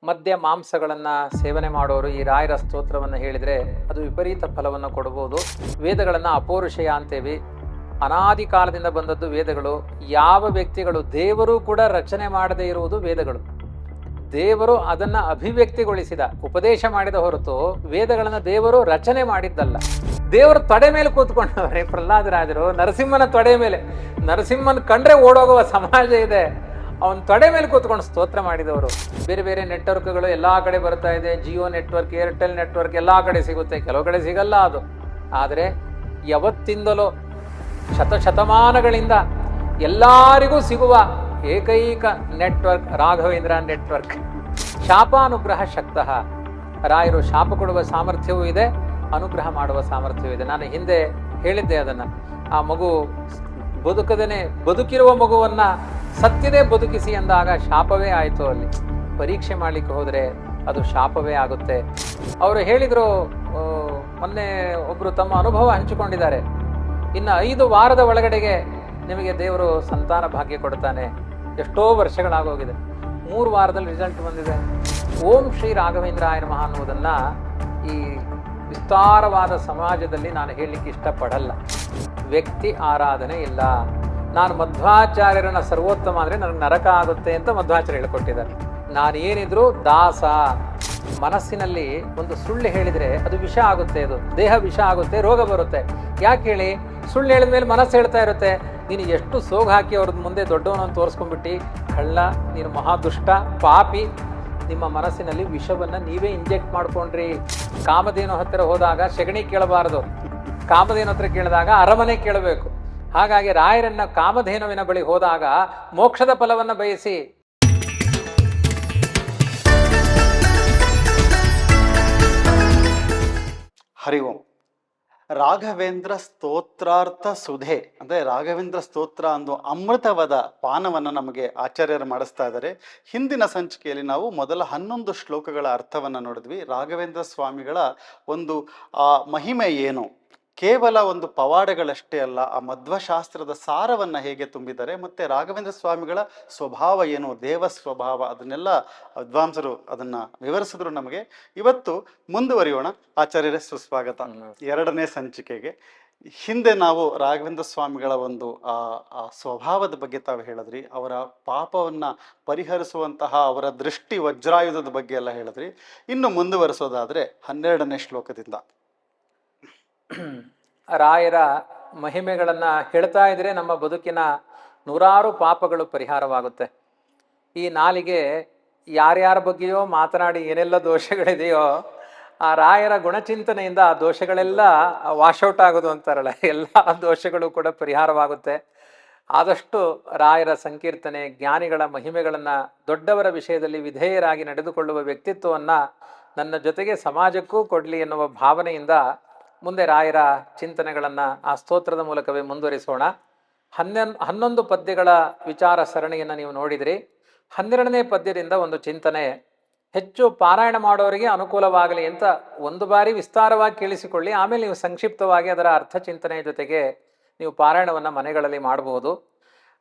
ಮದ್ಯ ಮಾಂಸಗಳನ್ನು ಸೇವನೆ ಮಾಡೋರು ಈ ರಾಯರ ಸ್ತೋತ್ರವನ್ನು ಹೇಳಿದರೆ ಅದು ವಿಪರೀತ ಫಲವನ್ನು ಕೊಡಬಹುದು. ವೇದಗಳನ್ನು ಅಪೌರುಷೇಯ ಅಂತೇವಿ. ಅನಾದಿ ಕಾಲದಿಂದ ಬಂದದ್ದು ವೇದಗಳು. ಯಾವ ವ್ಯಕ್ತಿಗಳು ದೇವರು ಕೂಡ ರಚನೆ ಮಾಡದೇ ಇರುವುದು ವೇದಗಳು. ದೇವರು ಅದನ್ನ ಅಭಿವ್ಯಕ್ತಿಗೊಳಿಸಿದ, ಉಪದೇಶ ಮಾಡಿದ ಹೊರತು ವೇದಗಳನ್ನು ದೇವರು ರಚನೆ ಮಾಡಿದ್ದಲ್ಲ. ದೇವರು ತೊಡೆ ಮೇಲೆ ಕೂತ್ಕೊಂಡವ್ರೆ ಪ್ರಹ್ಲಾದರಾಜರು. ನರಸಿಂಹನ ತೊಡೆ ಮೇಲೆ, ನರಸಿಂಹನ ಕಂಡ್ರೆ ಓಡೋಗುವ ಸಮಾಜ ಇದೆ, ಅವನ ತೊಡೆ ಮೇಲೆ ಕೂತ್ಕೊಂಡು ಸ್ತೋತ್ರ ಮಾಡಿದವರು. ಬೇರೆ ಬೇರೆ ನೆಟ್ವರ್ಕ್ಗಳು ಎಲ್ಲಾ ಕಡೆ ಬರ್ತಾ ಇದೆ. ಜಿಯೋ ನೆಟ್ವರ್ಕ್, ಏರ್ಟೆಲ್ ನೆಟ್ವರ್ಕ್ ಎಲ್ಲಾ ಕಡೆ ಸಿಗುತ್ತೆ, ಕೆಲವು ಕಡೆ ಸಿಗಲ್ಲ ಅದು. ಆದರೆ ಯಾವತ್ತಿಂದಲೂ ಶತಶತಮಾನಗಳಿಂದ ಎಲ್ಲರಿಗೂ ಸಿಗುವ ಏಕೈಕ ನೆಟ್ವರ್ಕ್ ರಾಘವೇಂದ್ರ ನೆಟ್ವರ್ಕ್. ಶಾಪಾನುಗ್ರಹ ಶಕ್ತಃ. ರಾಯರು ಶಾಪ ಕೊಡುವ ಸಾಮರ್ಥ್ಯವೂ ಇದೆ, ಅನುಗ್ರಹ ಮಾಡುವ ಸಾಮರ್ಥ್ಯವೂ ಇದೆ. ನಾನು ಹಿಂದೆ ಹೇಳಿದ್ದೆ ಅದನ್ನ. ಆ ಮಗು ಬದುಕದೇನೆ ಬದುಕಿರುವ ಮಗುವನ್ನ ಸತ್ಯದೇ ಬದುಕಿಸಿ ಅಂದಾಗ ಶಾಪವೇ ಆಯಿತು. ಅಲ್ಲಿ ಪರೀಕ್ಷೆ ಮಾಡ್ಲಿಕ್ಕೆ ಹೋದ್ರೆ ಅದು ಶಾಪವೇ ಆಗುತ್ತೆ. ಅವರು ಹೇಳಿದ್ರು, ಮೊನ್ನೆ ಒಬ್ರು ತಮ್ಮ ಅನುಭವ ಹಂಚಿಕೊಂಡಿದ್ದಾರೆ. ಇನ್ನು 5 ವಾರದ ಒಳಗಡೆಗೆ ನಿಮಗೆ ದೇವರು ಸಂತಾನ ಭಾಗ್ಯ ಕೊಡ್ತಾನೆ. ಎಷ್ಟೋ ವರ್ಷಗಳಾಗೋಗಿದೆ, 3 ವಾರದಲ್ಲಿ ರಿಸಲ್ಟ್ ಬಂದಿದೆ. ಓಂ ಶ್ರೀ ರಾಘವೇಂದ್ರಾಯ ನಮಃ ಅನ್ನುವುದನ್ನ ಈ ವಿಸ್ತಾರವಾದ ಸಮಾಜದಲ್ಲಿ ನಾನು ಹೇಳಲಿಕ್ಕೆ ಇಷ್ಟಪಡಲ್ಲ. ವ್ಯಕ್ತಿ ಆರಾಧನೆ ಇಲ್ಲ. ನಾನು ಮಧ್ವಾಚಾರ್ಯರನ್ನ ಸರ್ವೋತ್ತಮ ಅಂದರೆ ನನಗೆ ನರಕ ಆಗುತ್ತೆ ಅಂತ ಮಧ್ವಾಚಾರ್ಯ ಹೇಳಿಕೊಟ್ಟಿದ್ದಾರೆ. ನಾನೇನಿದ್ರು ದಾಸ. ಮನಸ್ಸಿನಲ್ಲಿ ಒಂದು ಸುಳ್ಳು ಹೇಳಿದರೆ ಅದು ವಿಷ ಆಗುತ್ತೆ, ಅದು ದೇಹ ವಿಷ ಆಗುತ್ತೆ, ರೋಗ ಬರುತ್ತೆ. ಯಾಕೆ ಹೇಳಿ? ಸುಳ್ಳು ಹೇಳಿದ ಮೇಲೆ ಮನಸ್ಸು ಹೇಳ್ತಾ ಇರುತ್ತೆ, ನೀನು ಎಷ್ಟು ಸೋಗು ಹಾಕಿ ಅವ್ರದ್ದು ಮುಂದೆ ದೊಡ್ಡವನನ್ನು ತೋರಿಸ್ಕೊಂಡ್ಬಿಟ್ಟು, ಕಳ್ಳ, ನೀನು ಮಹಾದುಷ್ಟ, ಪಾಪಿ. ನಿಮ್ಮ ಮನಸ್ಸಿನಲ್ಲಿ ವಿಷವನ್ನು ನೀವೇ ಇಂಜೆಕ್ಟ್ ಮಾಡ್ಕೊಂಡ್ರಿ. ಕಾಮಧೇನು ಹತ್ತಿರ ಹೋದಾಗ ಸೆಗಣಿ ಕೇಳಬಾರದು, ಕಾಮಧೇನು ಹತ್ರ ಕೇಳಿದಾಗ ಅರಮನೆ ಕೇಳಬೇಕು. ಹಾಗಾಗಿ ರಾಯರನ್ನ ಕಾಮಧೇನುವಿನ ಬಳಿ ಹೋದಾಗ ಮೋಕ್ಷದ ಫಲವನ್ನು ಬಯಸಿ. ಹರಿ ಓಂ. ರಾಘವೇಂದ್ರ ಸ್ತೋತ್ರಾರ್ಥ ಸುಧೆ ಅಂದರೆ ರಾಘವೇಂದ್ರ ಸ್ತೋತ್ರ ಅಂದು ಅಮೃತವಾದ ಪಾನವನ್ನು ನಮಗೆ ಆಚಾರ್ಯರು ಮಾಡಿಸ್ತಾ ಇದ್ದಾರೆ. ಹಿಂದಿನ ಸಂಚಿಕೆಯಲ್ಲಿ ನಾವು ಮೊದಲ 11 ಶ್ಲೋಕಗಳ ಅರ್ಥವನ್ನು ನೋಡಿದ್ವಿ. ರಾಘವೇಂದ್ರ ಸ್ವಾಮಿಗಳ ಒಂದು ಮಹಿಮೆ ಏನು, ಕೇವಲ ಒಂದು ಪವಾಡಗಳಷ್ಟೇ ಅಲ್ಲ, ಆ ಮಧ್ವಶಾಸ್ತ್ರದ ಸಾರವನ್ನು ಹೇಗೆ ತುಂಬಿದ್ದಾರೆ, ಮತ್ತು ರಾಘವೇಂದ್ರ ಸ್ವಾಮಿಗಳ ಸ್ವಭಾವ ಏನು, ದೇವ ಸ್ವಭಾವ, ಅದನ್ನೆಲ್ಲ ವಿದ್ವಾಂಸರು ಅದನ್ನು ವಿವರಿಸಿದ್ರು ನಮಗೆ. ಇವತ್ತು ಮುಂದುವರಿಯೋಣ. ಆಚಾರ್ಯರೇ ಸುಸ್ವಾಗತ 2ನೇ ಸಂಚಿಕೆಗೆ. ಹಿಂದೆ ನಾವು ರಾಘವೇಂದ್ರ ಸ್ವಾಮಿಗಳ ಒಂದು ಆ ಸ್ವಭಾವದ ಬಗ್ಗೆ ತಾವು ಹೇಳಿದ್ರಿ, ಅವರ ಪಾಪವನ್ನು ಪರಿಹರಿಸುವಂತಹ ಅವರ ದೃಷ್ಟಿ ವಜ್ರಾಯುಧದ ಬಗ್ಗೆ ಎಲ್ಲ ಹೇಳಿದ್ರಿ. ಇನ್ನು ಮುಂದುವರಿಸೋದಾದರೆ 12ನೇ ಶ್ಲೋಕದಿಂದ. ರಾಯರ ಮಹಿಮೆಗಳನ್ನು ಹೇಳ್ತಾ ಇದ್ರೆ ನಮ್ಮ ಬದುಕಿನ ನೂರಾರು ಪಾಪಗಳು ಪರಿಹಾರವಾಗುತ್ತೆ. ಈ ನಾಲಿಗೆ ಯಾರ್ಯಾರ ಬಗ್ಗೆಯೋ ಮಾತನಾಡಿ ಏನೆಲ್ಲ ದೋಷಗಳಿದೆಯೋ ಆ ರಾಯರ ಗುಣಚಿಂತನೆಯಿಂದ ಆ ದೋಷಗಳೆಲ್ಲ ವಾಶೌಟ್ ಆಗೋದು ಅಂತಾರಲ್ಲ, ಎಲ್ಲ ದೋಷಗಳು ಕೂಡ ಪರಿಹಾರವಾಗುತ್ತೆ. ಆದಷ್ಟು ರಾಯರ ಸಂಕೀರ್ತನೆ, ಜ್ಞಾನಿಗಳ ಮಹಿಮೆಗಳನ್ನು, ದೊಡ್ಡವರ ವಿಷಯದಲ್ಲಿ ವಿಧೇಯರಾಗಿ ನಡೆದುಕೊಳ್ಳುವ ವ್ಯಕ್ತಿತ್ವವನ್ನು ನನ್ನ ಜೊತೆಗೆ ಸಮಾಜಕ್ಕೂ ಕೊಡಲಿ ಎನ್ನುವ ಭಾವನೆಯಿಂದ ಮುಂದೆ ರಾಯರ ಚಿಂತನೆಗಳನ್ನು ಆ ಸ್ತೋತ್ರದ ಮೂಲಕವೇ ಮುಂದುವರಿಸೋಣ. 11 ಪದ್ಯಗಳ ವಿಚಾರ ಸರಣಿಯನ್ನು ನೀವು ನೋಡಿದ್ರಿ. 12ನೇ ಪದ್ಯದಿಂದ ಒಂದು ಚಿಂತನೆ, ಹೆಚ್ಚು ಪಾರಾಯಣ ಮಾಡೋರಿಗೆ ಅನುಕೂಲವಾಗಲಿ ಅಂತ ಒಂದು ಬಾರಿ ವಿಸ್ತಾರವಾಗಿ ಕೇಳಿಸಿಕೊಳ್ಳಿ. ಆಮೇಲೆ ನೀವು ಸಂಕ್ಷಿಪ್ತವಾಗಿ ಅದರ ಅರ್ಥ ಚಿಂತನೆಯ ಜೊತೆಗೆ ನೀವು ಪಾರಾಯಣವನ್ನು ಮನೆಗಳಲ್ಲಿ ಮಾಡಬಹುದು.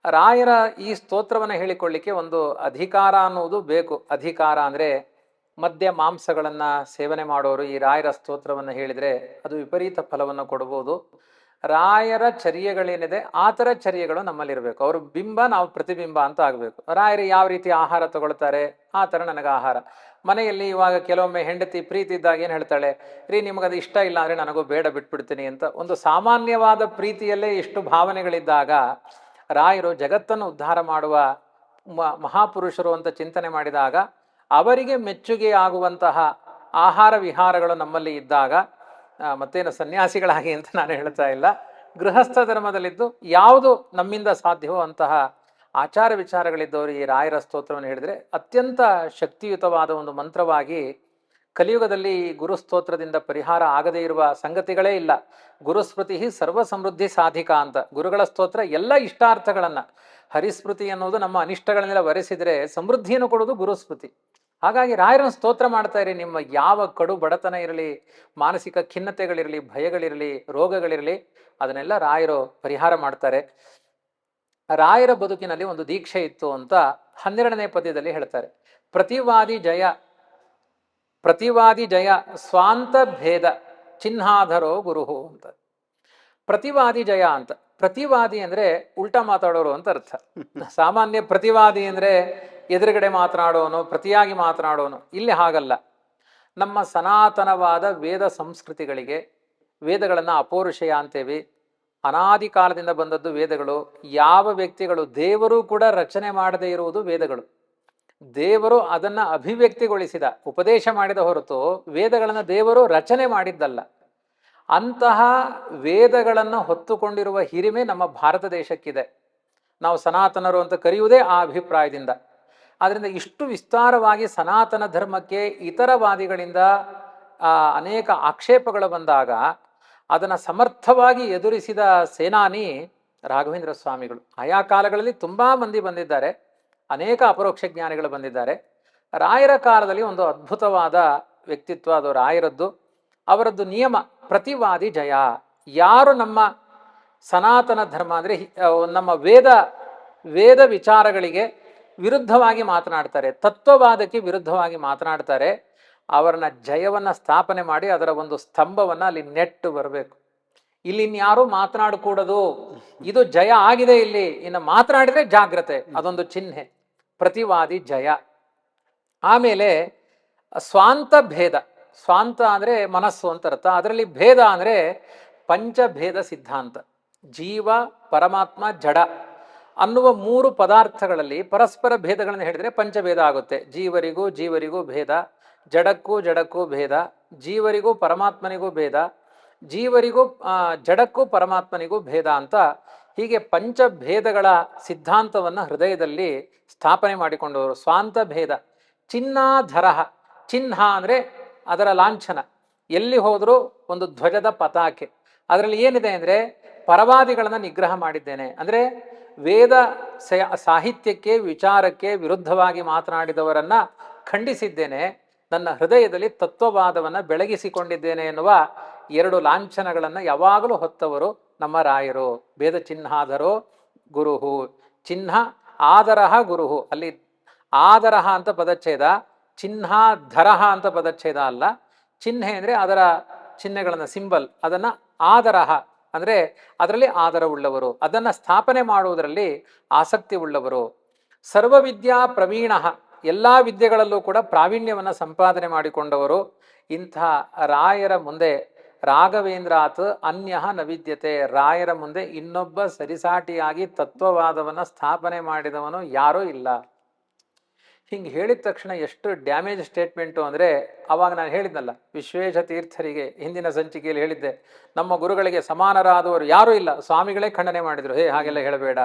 ರಾಯರ ಈ ಸ್ತೋತ್ರವನ್ನು ಹೇಳಿಕೊಳ್ಳಿಕ್ಕೆ ಒಂದು ಅಧಿಕಾರ ಅನ್ನುವುದು ಬೇಕು. ಅಧಿಕಾರ ಅಂದರೆ ಮದ್ಯ ಮಾಂಸಗಳನ್ನು ಸೇವನೆ ಮಾಡೋರು ಈ ರಾಯರ ಸ್ತೋತ್ರವನ್ನು ಹೇಳಿದರೆ ಅದು ವಿಪರೀತ ಫಲವನ್ನು ಕೊಡಬಹುದು. ರಾಯರ ಚರ್ಯಗಳೇನಿದೆ ಆ ಥರ ಚರ್ಯಗಳು ನಮ್ಮಲ್ಲಿರಬೇಕು. ಅವರು ಬಿಂಬ, ನಾವು ಪ್ರತಿಬಿಂಬ ಅಂತ ಆಗಬೇಕು. ರಾಯರು ಯಾವ ರೀತಿ ಆಹಾರ ತಗೊಳ್ತಾರೆ ಆ ಥರ ನನಗೆ ಆಹಾರ. ಮನೆಯಲ್ಲಿ ಇವಾಗ ಕೆಲವೊಮ್ಮೆ ಹೆಂಡತಿ ಪ್ರೀತಿ ಇದ್ದಾಗ ಏನು ಹೇಳ್ತಾಳೆ, ರೀ ನಿಮಗದು ಇಷ್ಟ ಇಲ್ಲ ಅಂದರೆ ನನಗೂ ಬೇಡ, ಬಿಟ್ಬಿಡ್ತೀನಿ ಅಂತ. ಒಂದು ಸಾಮಾನ್ಯವಾದ ಪ್ರೀತಿಯಲ್ಲೇ ಇಷ್ಟು ಭಾವನೆಗಳಿದ್ದಾಗ ರಾಯರು ಜಗತ್ತನ್ನು ಉದ್ಧಾರ ಮಾಡುವ ಮಹಾಪುರುಷರು ಅಂತ ಚಿಂತನೆ ಮಾಡಿದಾಗ ಅವರಿಗೆ ಮೆಚ್ಚುಗೆ ಆಗುವಂತಹ ಆಹಾರ ವಿಹಾರಗಳು ನಮ್ಮಲ್ಲಿ ಇದ್ದಾಗ, ಮತ್ತೇನು ಸನ್ಯಾಸಿಗಳಾಗಿ ಅಂತ ನಾನು ಹೇಳ್ತಾ ಇಲ್ಲ, ಗೃಹಸ್ಥ ಧರ್ಮದಲ್ಲಿದ್ದು ಯಾವುದು ನಮ್ಮಿಂದ ಸಾಧ್ಯವೋ ಅಂತಹ ಆಚಾರ ವಿಚಾರಗಳಿದ್ದವರು ಈ ರಾಯರ ಸ್ತೋತ್ರವನ್ನು ಹೇಳಿದರೆ ಅತ್ಯಂತ ಶಕ್ತಿಯುತವಾದ ಒಂದು ಮಂತ್ರವಾಗಿ, ಕಲಿಯುಗದಲ್ಲಿ ಗುರುಸ್ತೋತ್ರದಿಂದ ಪರಿಹಾರ ಆಗದೇ ಇರುವ ಸಂಗತಿಗಳೇ ಇಲ್ಲ. ಗುರುಸ್ಮೃತಿ ಸರ್ವ ಸಮೃದ್ಧಿ ಸಾಧಿಕ ಅಂತ. ಗುರುಗಳ ಸ್ತೋತ್ರ ಎಲ್ಲ ಇಷ್ಟಾರ್ಥಗಳನ್ನು, ಹರಿಸ್ಮೃತಿ ಅನ್ನೋದು ನಮ್ಮ ಅನಿಷ್ಟಗಳನ್ನೆಲ್ಲ ವರೆಸಿದರೆ ಸಮೃದ್ಧಿಯನ್ನು ಕೊಡೋದು ಗುರುಸ್ಮೃತಿ. ಹಾಗಾಗಿ ರಾಯರನ್ನು ಸ್ತೋತ್ರ ಮಾಡ್ತಾ ಇರಿ. ನಿಮ್ಮ ಯಾವ ಕಡು ಬಡತನ ಇರಲಿ, ಮಾನಸಿಕ ಖಿನ್ನತೆಗಳಿರಲಿ, ಭಯಗಳಿರಲಿ, ರೋಗಗಳಿರಲಿ, ಅದನ್ನೆಲ್ಲ ರಾಯರು ಪರಿಹಾರ ಮಾಡ್ತಾರೆ. ರಾಯರ ಬದುಕಿನಲ್ಲಿ ಒಂದು ದೀಕ್ಷೆ ಇತ್ತು ಅಂತ 12ನೇ ಪದ್ಯದಲ್ಲಿ ಹೇಳ್ತಾರೆ. ಪ್ರತಿವಾದಿ ಜಯ ಪ್ರತಿವಾದಿ ಜಯ ಸ್ವಾಂತ ಭೇದ ಚಿಹ್ನಾಧರೋ ಗುರುಹು ಅಂತ. ಪ್ರತಿವಾದಿ ಜಯ ಅಂತ. ಪ್ರತಿವಾದಿ ಅಂದ್ರೆ ಉಲ್ಟಾ ಮಾತಾಡೋರು ಅಂತ ಅರ್ಥ. ಸಾಮಾನ್ಯ ಪ್ರತಿವಾದಿ ಅಂದ್ರೆ ಎದುರುಗಡೆ ಮಾತನಾಡೋನು, ಪ್ರತಿಯಾಗಿ ಮಾತನಾಡೋನು. ಇಲ್ಲಿ ಹಾಗಲ್ಲ. ನಮ್ಮ ಸನಾತನವಾದ ವೇದ ಸಂಸ್ಕೃತಿಗಳಿಗೆ, ವೇದಗಳನ್ನು ಅಪೌರುಷೇಯ ಅಂತೇವಿ. ಅನಾದಿ ಕಾಲದಿಂದ ಬಂದದ್ದು ವೇದಗಳು. ಯಾವ ವ್ಯಕ್ತಿಗಳು, ದೇವರು ಕೂಡ ರಚನೆ ಮಾಡದೇ ಇರುವುದು ವೇದಗಳು. ದೇವರು ಅದನ್ನು ಅಭಿವ್ಯಕ್ತಿಗೊಳಿಸಿದ, ಉಪದೇಶ ಮಾಡಿದ ಹೊರತು ವೇದಗಳನ್ನು ದೇವರು ರಚನೆ ಮಾಡಿದ್ದಲ್ಲ. ಅಂತಹ ವೇದಗಳನ್ನು ಹೊತ್ತುಕೊಂಡಿರುವ ಹಿರಿಮೆ ನಮ್ಮ ಭಾರತ ದೇಶಕ್ಕಿದೆ. ನಾವು ಸನಾತನರು ಅಂತ ಕರೆಯುವುದೇ ಆ ಅಭಿಪ್ರಾಯದಿಂದ. ಆದ್ದರಿಂದ ಇಷ್ಟು ವಿಸ್ತಾರವಾಗಿ ಸನಾತನ ಧರ್ಮಕ್ಕೆ ಇತರವಾದಿಗಳಿಂದ ಅನೇಕ ಆಕ್ಷೇಪಗಳು ಬಂದಾಗ ಅದನ್ನು ಸಮರ್ಥವಾಗಿ ಎದುರಿಸಿದ ಸೇನಾನಿ ರಾಘವೇಂದ್ರ ಸ್ವಾಮಿಗಳು. ಆಯಾ ಕಾಲಗಳಲ್ಲಿ ತುಂಬ ಮಂದಿ ಬಂದಿದ್ದಾರೆ, ಅನೇಕ ಅಪರೋಕ್ಷ ಜ್ಞಾನಿಗಳು ಬಂದಿದ್ದಾರೆ. ರಾಯರ ಕಾಲದಲ್ಲಿ ಒಂದು ಅದ್ಭುತವಾದ ವ್ಯಕ್ತಿತ್ವ ಅದು ರಾಯರದ್ದು. ಅವರದ್ದು ನಿಯಮ ಪ್ರತಿವಾದಿ ಜಯ. ಯಾರು ನಮ್ಮ ಸನಾತನ ಧರ್ಮ ಅಂದರೆ ನಮ್ಮ ವೇದ ವಿಚಾರಗಳಿಗೆ ವಿರುದ್ಧವಾಗಿ ಮಾತನಾಡ್ತಾರೆ, ತತ್ವವಾದಕ್ಕೆ ವಿರುದ್ಧವಾಗಿ ಮಾತನಾಡ್ತಾರೆ, ಅವರನ್ನ ಜಯವನ್ನು ಸ್ಥಾಪನೆ ಮಾಡಿ ಅದರ ಒಂದು ಸ್ತಂಭವನ್ನು ಅಲ್ಲಿ ನೆಟ್ಟು ಬರಬೇಕು. ಇಲ್ಲಿ ಇನ್ಯಾರೂ ಮಾತನಾಡಕೂಡದು, ಇದು ಜಯ ಆಗಿದೆ, ಇಲ್ಲಿ ಇನ್ನು ಮಾತನಾಡಿದ್ರೆ ಜಾಗ್ರತೆ, ಅದೊಂದು ಚಿಹ್ನೆ. ಪ್ರತಿವಾದಿ ಜಯ. ಆಮೇಲೆ ಸ್ವಾಂತ ಭೇದ. ಸ್ವಾಂತ ಅಂದರೆ ಮನಸ್ಸು ಅಂತ ಅರ್ಥ. ಅದರಲ್ಲಿ ಭೇದ ಅಂದರೆ ಪಂಚಭೇದ ಸಿದ್ಧಾಂತ. ಜೀವ, ಪರಮಾತ್ಮ, ಜಡ ಅನ್ನುವ ಮೂರು ಪದಾರ್ಥಗಳಲ್ಲಿ ಪರಸ್ಪರ ಭೇದಗಳನ್ನು ಹೇಳಿದರೆ ಪಂಚಭೇದ ಆಗುತ್ತೆ. ಜೀವರಿಗೂ ಭೇದ, ಜಡಕ್ಕೂ ಭೇದ, ಜೀವರಿಗೂ ಪರಮಾತ್ಮನಿಗೂ ಭೇದ, ಜೀವರಿಗೂ ಜಡಕ್ಕೂ ಪರಮಾತ್ಮನಿಗೂ ಭೇದ ಅಂತ ಹೀಗೆ ಪಂಚಭೇದಗಳ ಸಿದ್ಧಾಂತವನ್ನು ಹೃದಯದಲ್ಲಿ ಸ್ಥಾಪನೆ ಮಾಡಿಕೊಂಡವರು. ಸ್ವಾಂತ ಭೇದ. ಚಿಹ್ನಾಧರ. ಚಿಹ್ನ ಅಂದರೆ ಅದರ ಲಾಂಛನ. ಎಲ್ಲಿ ಹೋದರೂ ಒಂದು ಧ್ವಜದ ಪತಾಕೆ. ಅದರಲ್ಲಿ ಏನಿದೆ ಅಂದರೆ ಪರವಾದಿಗಳನ್ನು ನಿಗ್ರಹ ಮಾಡಿದ್ದೇನೆ, ಅಂದರೆ ವೇದ ಸಾಹಿತ್ಯಕ್ಕೆ, ವಿಚಾರಕ್ಕೆ ವಿರುದ್ಧವಾಗಿ ಮಾತನಾಡಿದವರನ್ನ ಖಂಡಿಸಿದ್ದೇನೆ, ನನ್ನ ಹೃದಯದಲ್ಲಿ ತತ್ವವಾದವನ್ನು ಬೆಳಗಿಸಿಕೊಂಡಿದ್ದೇನೆ ಎನ್ನುವ ಎರಡು ಲಾಂಛನಗಳನ್ನು ಯಾವಾಗಲೂ ಹೊತ್ತವರು ನಮ್ಮ ರಾಯರು. ಭೇದ ಚಿಹ್ನಾಧರೋ ಗುರುಹು. ಚಿಹ್ನ ಆದರಹ ಗುರುಹು. ಅಲ್ಲಿ ಆದರಹ ಅಂತ ಪದಚ್ಛೇದ, ಚಿಹ್ನಾಧರಹ ಅಂತ ಪದಚ್ಛೇದ ಅಲ್ಲ. ಚಿಹ್ನೆ ಅಂದರೆ ಅದರ ಚಿಹ್ನೆಗಳನ್ನು, ಸಿಂಬಲ್, ಅದನ್ನು ಆದರಹ ಅಂದರೆ ಅದರಲ್ಲಿ ಆದರವುಳ್ಳವರು, ಅದನ್ನು ಸ್ಥಾಪನೆ ಮಾಡುವುದರಲ್ಲಿ ಆಸಕ್ತಿ ಉಳ್ಳವರು. ಸರ್ವವಿದ್ಯಾ ಪ್ರವೀಣ. ಎಲ್ಲ ವಿದ್ಯೆಗಳಲ್ಲೂ ಕೂಡ ಪ್ರಾವೀಣ್ಯವನ್ನು ಸಂಪಾದನೆ ಮಾಡಿಕೊಂಡವರು. ಇಂಥ ರಾಯರ ಮುಂದೆ ರಾಘವೇಂದ್ರಾತ್ ಅನ್ಯಃ ನ ವಿದ್ಯತೆ. ರಾಯರ ಮುಂದೆ ಇನ್ನೊಬ್ಬ ಸರಿಸಾಟಿಯಾಗಿ ತತ್ವವಾದವನ್ನು ಸ್ಥಾಪನೆ ಮಾಡಿದವನು ಯಾರೂ ಇಲ್ಲ. ಹಿಂಗೆ ಹೇಳಿದ ತಕ್ಷಣ ಎಷ್ಟು ಡ್ಯಾಮೇಜ್ ಸ್ಟೇಟ್ಮೆಂಟು ಅಂದರೆ, ಆವಾಗ ನಾನು ಹೇಳಿದ್ನಲ್ಲ, ವಿಶ್ವೇಶ ತೀರ್ಥರಿಗೆ ಹಿಂದಿನ ಸಂಚಿಕೆಯಲ್ಲಿ ಹೇಳಿದ್ದೆ, ನಮ್ಮ ಗುರುಗಳಿಗೆ ಸಮಾನರಾದವರು ಯಾರೂ ಇಲ್ಲ, ಸ್ವಾಮಿಗಳೇ ಖಂಡನೆ ಮಾಡಿದರು. ಹಾಗೆಲ್ಲ ಹೇಳಬೇಡ.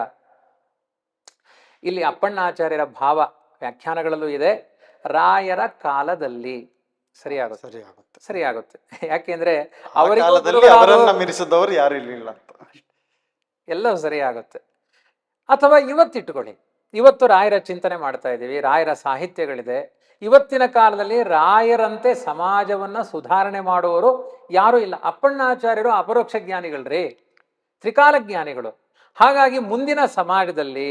ಇಲ್ಲಿ ಅಪ್ಪಣ್ಣಾಚಾರ್ಯರ ಭಾವ ವ್ಯಾಖ್ಯಾನಗಳಲ್ಲೂ ಇದೆ, ರಾಯರ ಕಾಲದಲ್ಲಿ ಸರಿಯಾಗುತ್ತೆ. ಯಾಕೆಂದ್ರೆ ಅವರನ್ನ ಮೀರಿಸಿದವರು ಯಾರು ಇರಲಿಲ್ಲ ಅಂತ ಎಲ್ಲವೂ ಸರಿಯಾಗುತ್ತೆ. ಅಥವಾ ಇವತ್ತಿಟ್ಟುಕೊಳ್ಳಿ, ಇವತ್ತು ರಾಯರ ಚಿಂತನೆ ಮಾಡ್ತಾ ಇದ್ದೀವಿ, ರಾಯರ ಸಾಹಿತ್ಯಗಳಿದೆ. ಇವತ್ತಿನ ಕಾಲದಲ್ಲಿ ರಾಯರಂತೆ ಸಮಾಜವನ್ನ ಸುಧಾರಣೆ ಮಾಡುವವರು ಯಾರೂ ಇಲ್ಲ. ಅಪ್ಪಣ್ಣಾಚಾರ್ಯರು ಅಪರೋಕ್ಷ ಜ್ಞಾನಿಗಳ್ರಿ, ತ್ರಿಕಾಲ ಜ್ಞಾನಿಗಳು. ಹಾಗಾಗಿ ಮುಂದಿನ ಸಮಾಜದಲ್ಲಿ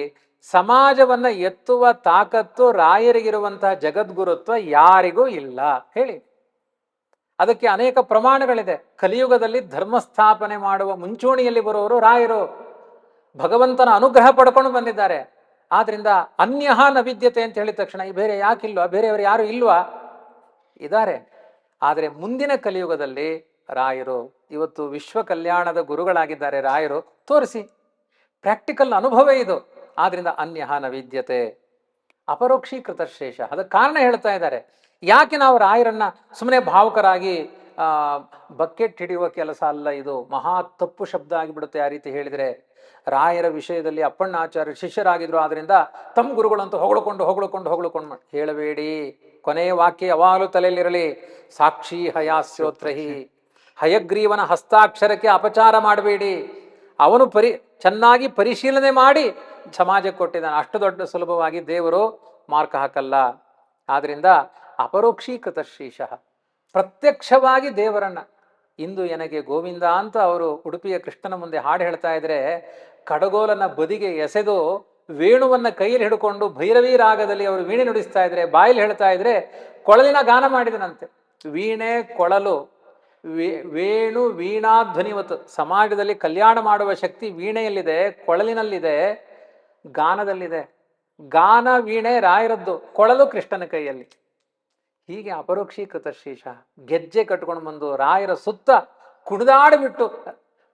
ಸಮಾಜವನ್ನ ಎತ್ತುವ ತಾಕತ್ತು ರಾಯರಿಗಿರುವಂತಹ ಜಗದ್ಗುರುತ್ವ ಯಾರಿಗೂ ಇಲ್ಲ. ಹೇಳಿ, ಅದಕ್ಕೆ ಅನೇಕ ಪ್ರಮಾಣಗಳಿದೆ. ಕಲಿಯುಗದಲ್ಲಿ ಧರ್ಮಸ್ಥಾಪನೆ ಮಾಡುವ ಮುಂಚೂಣಿಯಲ್ಲಿ ಬರುವವರು ರಾಯರು, ಭಗವಂತನ ಅನುಗ್ರಹ ಪಡ್ಕೊಂಡು ಬಂದಿದ್ದಾರೆ. ಆದ್ರಿಂದ ಅನ್ಯಃ ನ ವಿದ್ಯತೆ ಅಂತ ಹೇಳಿದ ತಕ್ಷಣ ಬೇರೆ ಯಾಕಿಲ್ವಾ, ಬೇರೆಯವರು ಯಾರು ಇಲ್ವಾ? ಇದ್ದಾರೆ. ಆದರೆ ಮುಂದಿನ ಕಲಿಯುಗದಲ್ಲಿ ರಾಯರು ಇವತ್ತು ವಿಶ್ವ ಕಲ್ಯಾಣದ ಗುರುಗಳಾಗಿದ್ದಾರೆ. ರಾಯರು ತೋರಿಸಿ, ಪ್ರಾಕ್ಟಿಕಲ್ ಅನುಭವ ಇದು. ಆದ್ರಿಂದ ಅನ್ಯಃ ನ ವಿದ್ಯತೆ, ಅಪರೋಕ್ಷೀಕೃತ ಶೇಷ. ಅದಕ್ಕೆ ಕಾರಣ ಹೇಳ್ತಾ ಇದ್ದಾರೆ. ಯಾಕೆ ನಾವು ರಾಯರನ್ನ ಸುಮ್ಮನೆ ಭಾವುಕರಾಗಿ ಬಕೆಟ್ ಹಿಡಿಯುವ ಕೆಲಸ ಅಲ್ಲ ಇದು. ಮಹಾ ತಪ್ಪು ಶಬ್ದ ಆಗಿಬಿಡುತ್ತೆ ಆ ರೀತಿ ಹೇಳಿದರೆ. ರಾಯರ ವಿಷಯದಲ್ಲಿ ಅಪ್ಪಣ್ಣಾಚಾರ್ಯ ಶಿಷ್ಯರಾಗಿದ್ರು, ಆದ್ರಿಂದ ತಮ್ಮ ಗುರುಗಳಂತೂ ಹೊಗಳ್ಕೊಂಡು ಹೇಳಬೇಡಿ. ಕೊನೆಯ ವಾಕ್ಯ ಯಾವಾಗಲೂ ತಲೆಯಲ್ಲಿರಲಿ, ಸಾಕ್ಷಿ ಹಯಾಸ್ಯೋತ್ರಹಿ. ಹಯಗ್ರೀವನ ಹಸ್ತಾಕ್ಷರಕ್ಕೆ ಅಪಚಾರ ಮಾಡಬೇಡಿ. ಅವನು ಚೆನ್ನಾಗಿ ಪರಿಶೀಲನೆ ಮಾಡಿ ಸಮಾಜಕ್ಕೆ ಕೊಟ್ಟಿದ್ದಾನೆ. ಅಷ್ಟು ದೊಡ್ಡ ಸುಲಭವಾಗಿ ದೇವರು ಮಾರ್ಕ್ ಹಾಕಲ್ಲ. ಆದ್ರಿಂದ ಅಪರೋಕ್ಷೀಕೃತ ಶ್ರೀಶಃ, ಪ್ರತ್ಯಕ್ಷವಾಗಿ ದೇವರನ್ನ. ಇಂದು ನನಗೆ ಗೋವಿಂದ ಅಂತ ಅವರು ಉಡುಪಿಯ ಕೃಷ್ಣನ ಮುಂದೆ ಹಾಡು ಹೇಳ್ತಾ ಇದ್ರೆ, ಕಡಗೋಲನ್ನ ಬದಿಗೆ ಎಸೆದು ವೇಣುವನ್ನ ಕೈಯಲ್ಲಿ ಹಿಡ್ಕೊಂಡು ಭೈರವಿ ರಾಗದಲ್ಲಿ ಅವರು ವೀಣೆ ನುಡಿಸ್ತಾ ಇದ್ರೆ, ಬಾಯಲ್ಲಿ ಹೇಳ್ತಾ ಇದ್ರೆ ಕೊಳಲಿನ ಗಾನ ಮಾಡಿದನಂತೆ. ವೀಣೆ, ಕೊಳಲು, ವೇಣು ವೀಣಾ ಧ್ವನಿವತ್. ಸಮಾಜದಲ್ಲಿ ಕಲ್ಯಾಣ ಮಾಡುವ ಶಕ್ತಿ ವೀಣೆಯಲ್ಲಿದೆ, ಕೊಳಲಿನಲ್ಲಿದೆ, ಗಾನದಲ್ಲಿದೆ. ಗಾನ ವೀಣೆ ರಾಯರದ್ದು, ಕೊಳಲು ಕೃಷ್ಣನ ಕೈಯಲ್ಲಿ. ಹೀಗೆ ಅಪರೋಕ್ಷೀಕೃತ ಶೀಶ ಗೆಜ್ಜೆ ಕಟ್ಕೊಂಡು ಬಂದು ರಾಯರ ಸುತ್ತ ಕುಣಿದಾಡಿಬಿಟ್ಟು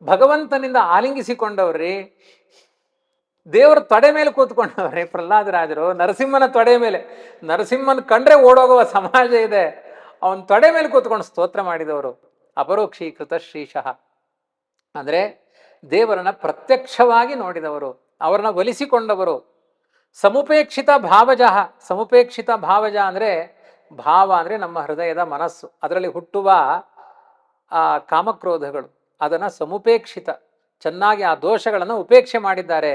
ಭಗವಂತನಿಂದ ಆಲಿಂಗಿಸಿಕೊಂಡವ್ರಿ. ದೇವರ ತೊಡೆ ಮೇಲೆ ಕೂತ್ಕೊಂಡವ್ರಿ ಪ್ರಹ್ಲಾದರಾಜರು. ನರಸಿಂಹನ ತೊಡೆ ಮೇಲೆ, ನರಸಿಂಹನ ಕಂಡ್ರೆ ಓಡೋಗುವ ಸಮಾಜ ಇದೆ, ಅವನ ತೊಡೆ ಮೇಲೆ ಕೂತ್ಕೊಂಡು ಸ್ತೋತ್ರ ಮಾಡಿದವರು ಅಪರೋಕ್ಷೀಕೃತ ಶ್ರೀಶಃ. ಅಂದ್ರೆ ದೇವರನ್ನ ಪ್ರತ್ಯಕ್ಷವಾಗಿ ನೋಡಿದವರು, ಅವರನ್ನ ಒಲಿಸಿಕೊಂಡವರು. ಸಮುಪೇಕ್ಷಿತ ಭಾವಜಃ. ಸಮುಪೇಕ್ಷಿತ ಭಾವಜ ಅಂದ್ರೆ, ಭಾವ ಅಂದ್ರೆ ನಮ್ಮ ಹೃದಯದ ಮನಸ್ಸು, ಅದರಲ್ಲಿ ಹುಟ್ಟುವ ಆ ಕಾಮಕ್ರೋಧಗಳು, ಅದನ್ನ ಸಮುಪೇಕ್ಷಿತ, ಚೆನ್ನಾಗಿ ಆ ದೋಷಗಳನ್ನು ಉಪೇಕ್ಷೆ ಮಾಡಿದ್ದಾರೆ.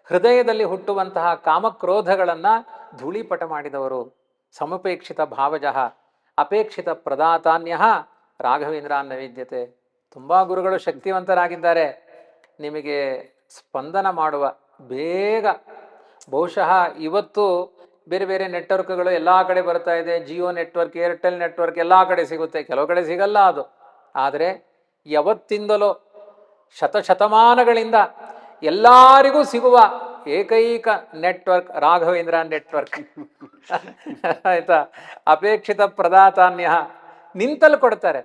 ಹೃದಯದಲ್ಲಿ ಹುಟ್ಟುವಂತಹ ಕಾಮಕ್ರೋಧಗಳನ್ನ ಧೂಳಿಪಟ ಮಾಡಿದವರು ಸಮುಪೇಕ್ಷಿತ ಭಾವಜಃ. ಅಪೇಕ್ಷಿತ ಪ್ರದಾತಾನ್ಯ ರಾಘವೇಂದ್ರಾನ್ನ ವಿದ್ಯತೆ. ತುಂಬಾ ಗುರುಗಳು ಶಕ್ತಿವಂತರಾಗಿದ್ದಾರೆ, ನಿಮಗೆ ಸ್ಪಂದನ ಮಾಡುವ ಬೇಗ. ಬಹುಶಃ ಇವತ್ತು ಬೇರೆ ಬೇರೆ ನೆಟ್ವರ್ಕ್ಗಳು ಎಲ್ಲ ಕಡೆ ಬರ್ತಾ ಇದೆ, ಜಿಯೋ ನೆಟ್ವರ್ಕ್, ಏರ್ಟೆಲ್ ನೆಟ್ವರ್ಕ್ ಎಲ್ಲ ಕಡೆ ಸಿಗುತ್ತೆ, ಕೆಲವು ಕಡೆ ಸಿಗಲ್ಲ ಅದು. ಆದರೆ ಯಾವತ್ತಿಂದಲೋ ಶತಶತಮಾನಗಳಿಂದ ಎಲ್ಲರಿಗೂ ಸಿಗುವ ಏಕೈಕ ನೆಟ್ವರ್ಕ್ ರಾಘವೇಂದ್ರ ನೆಟ್ವರ್ಕ್. ಆಯ್ತಾ? ಅಪೇಕ್ಷಿತ ಪ್ರದಾತಾನ್ಯ. ನಿಂತಲ್ಲಿ ಕೊಡ್ತಾರೆ,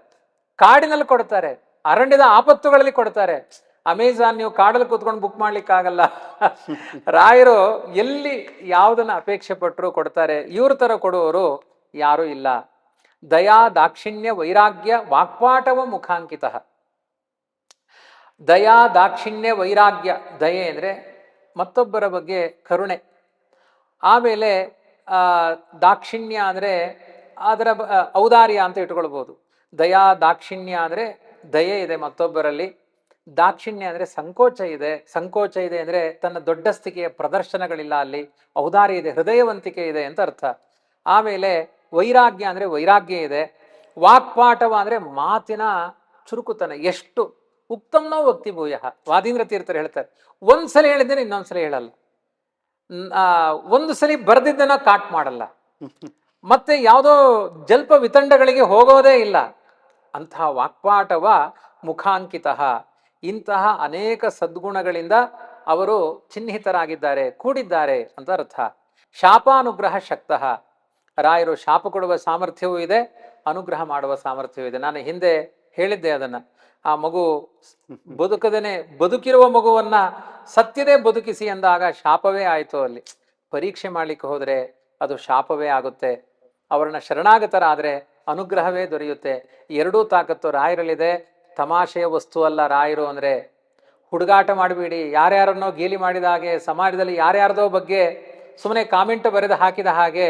ಕಾಡಿನಲ್ಲಿ ಕೊಡ್ತಾರೆ, ಅರಣ್ಯದ ಆಪತ್ತುಗಳಲ್ಲಿ ಕೊಡ್ತಾರೆ. ಅಮೆಜಾನ್ ನೀವು ಕಾಡಲ್ಲಿ ಕೂತ್ಕೊಂಡು ಬುಕ್ ಮಾಡ್ಲಿಕ್ಕಾಗಲ್ಲ. ರಾಯರು ಎಲ್ಲಿ ಯಾವುದನ್ನ ಅಪೇಕ್ಷೆ ಪಟ್ಟರು ಕೊಡ್ತಾರೆ. ಇವ್ರ ತರ ಕೊಡುವವರು ಯಾರೂ ಇಲ್ಲ. ದಯಾ ದಾಕ್ಷಿಣ್ಯ ವೈರಾಗ್ಯ ವಾಕ್ಪಾಟವ ಮುಖಾಂಕಿತ. ದಯಾ ದಾಕ್ಷಿಣ್ಯ ವೈರಾಗ್ಯ. ದಯೆ ಅಂದ್ರೆ ಮತ್ತೊಬ್ಬರ ಬಗ್ಗೆ ಕರುಣೆ. ಆಮೇಲೆ ದಾಕ್ಷಿಣ್ಯ ಅಂದ್ರೆ ಅದರ ಔದಾರ್ಯ ಅಂತ ಇಟ್ಕೊಳ್ಬೋದು. ದಯಾ ದಾಕ್ಷಿಣ್ಯ ಅಂದ್ರೆ ದಯೆ ಇದೆ ಮತ್ತೊಬ್ಬರಲ್ಲಿ. ದಾಕ್ಷಿಣ್ಯ ಅಂದ್ರೆ ಸಂಕೋಚ ಇದೆ. ಸಂಕೋಚ ಇದೆ ಅಂದ್ರೆ ತನ್ನ ದೊಡ್ಡಸ್ತಿಕೆಯ ಪ್ರದರ್ಶನಗಳಿಲ್ಲ, ಅಲ್ಲಿ ಔದಾರ್ಯ ಇದೆ, ಹೃದಯವಂತಿಕೆ ಇದೆ ಅಂತ ಅರ್ಥ. ಆಮೇಲೆ ವೈರಾಗ್ಯ ಅಂದ್ರೆ ವೈರಾಗ್ಯ ಇದೆ. ವಾಕ್ಪಾಟವ ಅಂದ್ರೆ ಮಾತಿನ ಚುರುಕುತನ. ಎಷ್ಟು ಉಕ್ತಂನೋ ವಕ್ತಿ ಭೂಯ. ವಾದೀಂದ್ರ ತೀರ್ಥರು ಹೇಳ್ತಾರೆ, ಒಂದ್ಸಲ ಹೇಳಿದ್ದೇನೆ ಇನ್ನೊಂದ್ಸಲ ಹೇಳಲ್ಲ, ಒಂದು ಸಲ ಬರ್ದಿದ್ದನ್ನ ಕಾಟ್ ಮಾಡಲ್ಲ, ಮತ್ತೆ ಯಾವುದೋ ಜಲ್ಪ ವಿತಂಡಗಳಿಗೆ ಹೋಗೋದೇ ಇಲ್ಲ. ಅಂತಹ ವಾಕ್ಪಾಟವ ಮುಖಾಂಕಿತ. ಇಂತಹ ಅನೇಕ ಸದ್ಗುಣಗಳಿಂದ ಅವರು ಚಿಹ್ನಿತರಾಗಿದ್ದಾರೆ, ಕೂಡಿದ್ದಾರೆ ಅಂತ ಅರ್ಥ. ಶಾಪಾನುಗ್ರಹ ಶಕ್ತಃ. ರಾಯರು ಶಾಪ ಕೊಡುವ ಸಾಮರ್ಥ್ಯವೂ ಇದೆ, ಅನುಗ್ರಹ ಮಾಡುವ ಸಾಮರ್ಥ್ಯವೂ ಇದೆ. ನಾನು ಹಿಂದೆ ಹೇಳಿದ್ದೆ ಅದನ್ನ. ಆ ಮಗು ಬದುಕದೇನೆ ಬದುಕಿರುವ ಮಗುವನ್ನ ಸತ್ಯದೇ ಬದುಕಿಸಿ ಅಂದಾಗ ಶಾಪವೇ ಆಯಿತು. ಅಲ್ಲಿ ಪರೀಕ್ಷೆ ಮಾಡ್ಲಿಕ್ಕೆ ಹೋದ್ರೆ ಅದು ಶಾಪವೇ ಆಗುತ್ತೆ. ಅವರನ್ನ ಶರಣಾಗತರಾದ್ರೆ ಅನುಗ್ರಹವೇ ದೊರೆಯುತ್ತೆ. ಎರಡೂ ತಾಕತ್ತು ರಾಯರಲ್ಲಿದೆ. ತಮಾಷೆಯ ವಸ್ತು ಅಲ್ಲ ರಾಯರು ಅಂದ್ರೆ. ಹುಡುಗಾಟ ಮಾಡಬೇಡಿ. ಯಾರ್ಯಾರನ್ನೋ ಗೇಲಿ ಮಾಡಿದ ಹಾಗೆ, ಸಮಾಜದಲ್ಲಿ ಯಾರ್ಯಾರ್ದೋ ಬಗ್ಗೆ ಸುಮ್ಮನೆ ಕಾಮೆಂಟ್ ಬರೆದು ಹಾಕಿದ ಹಾಗೆ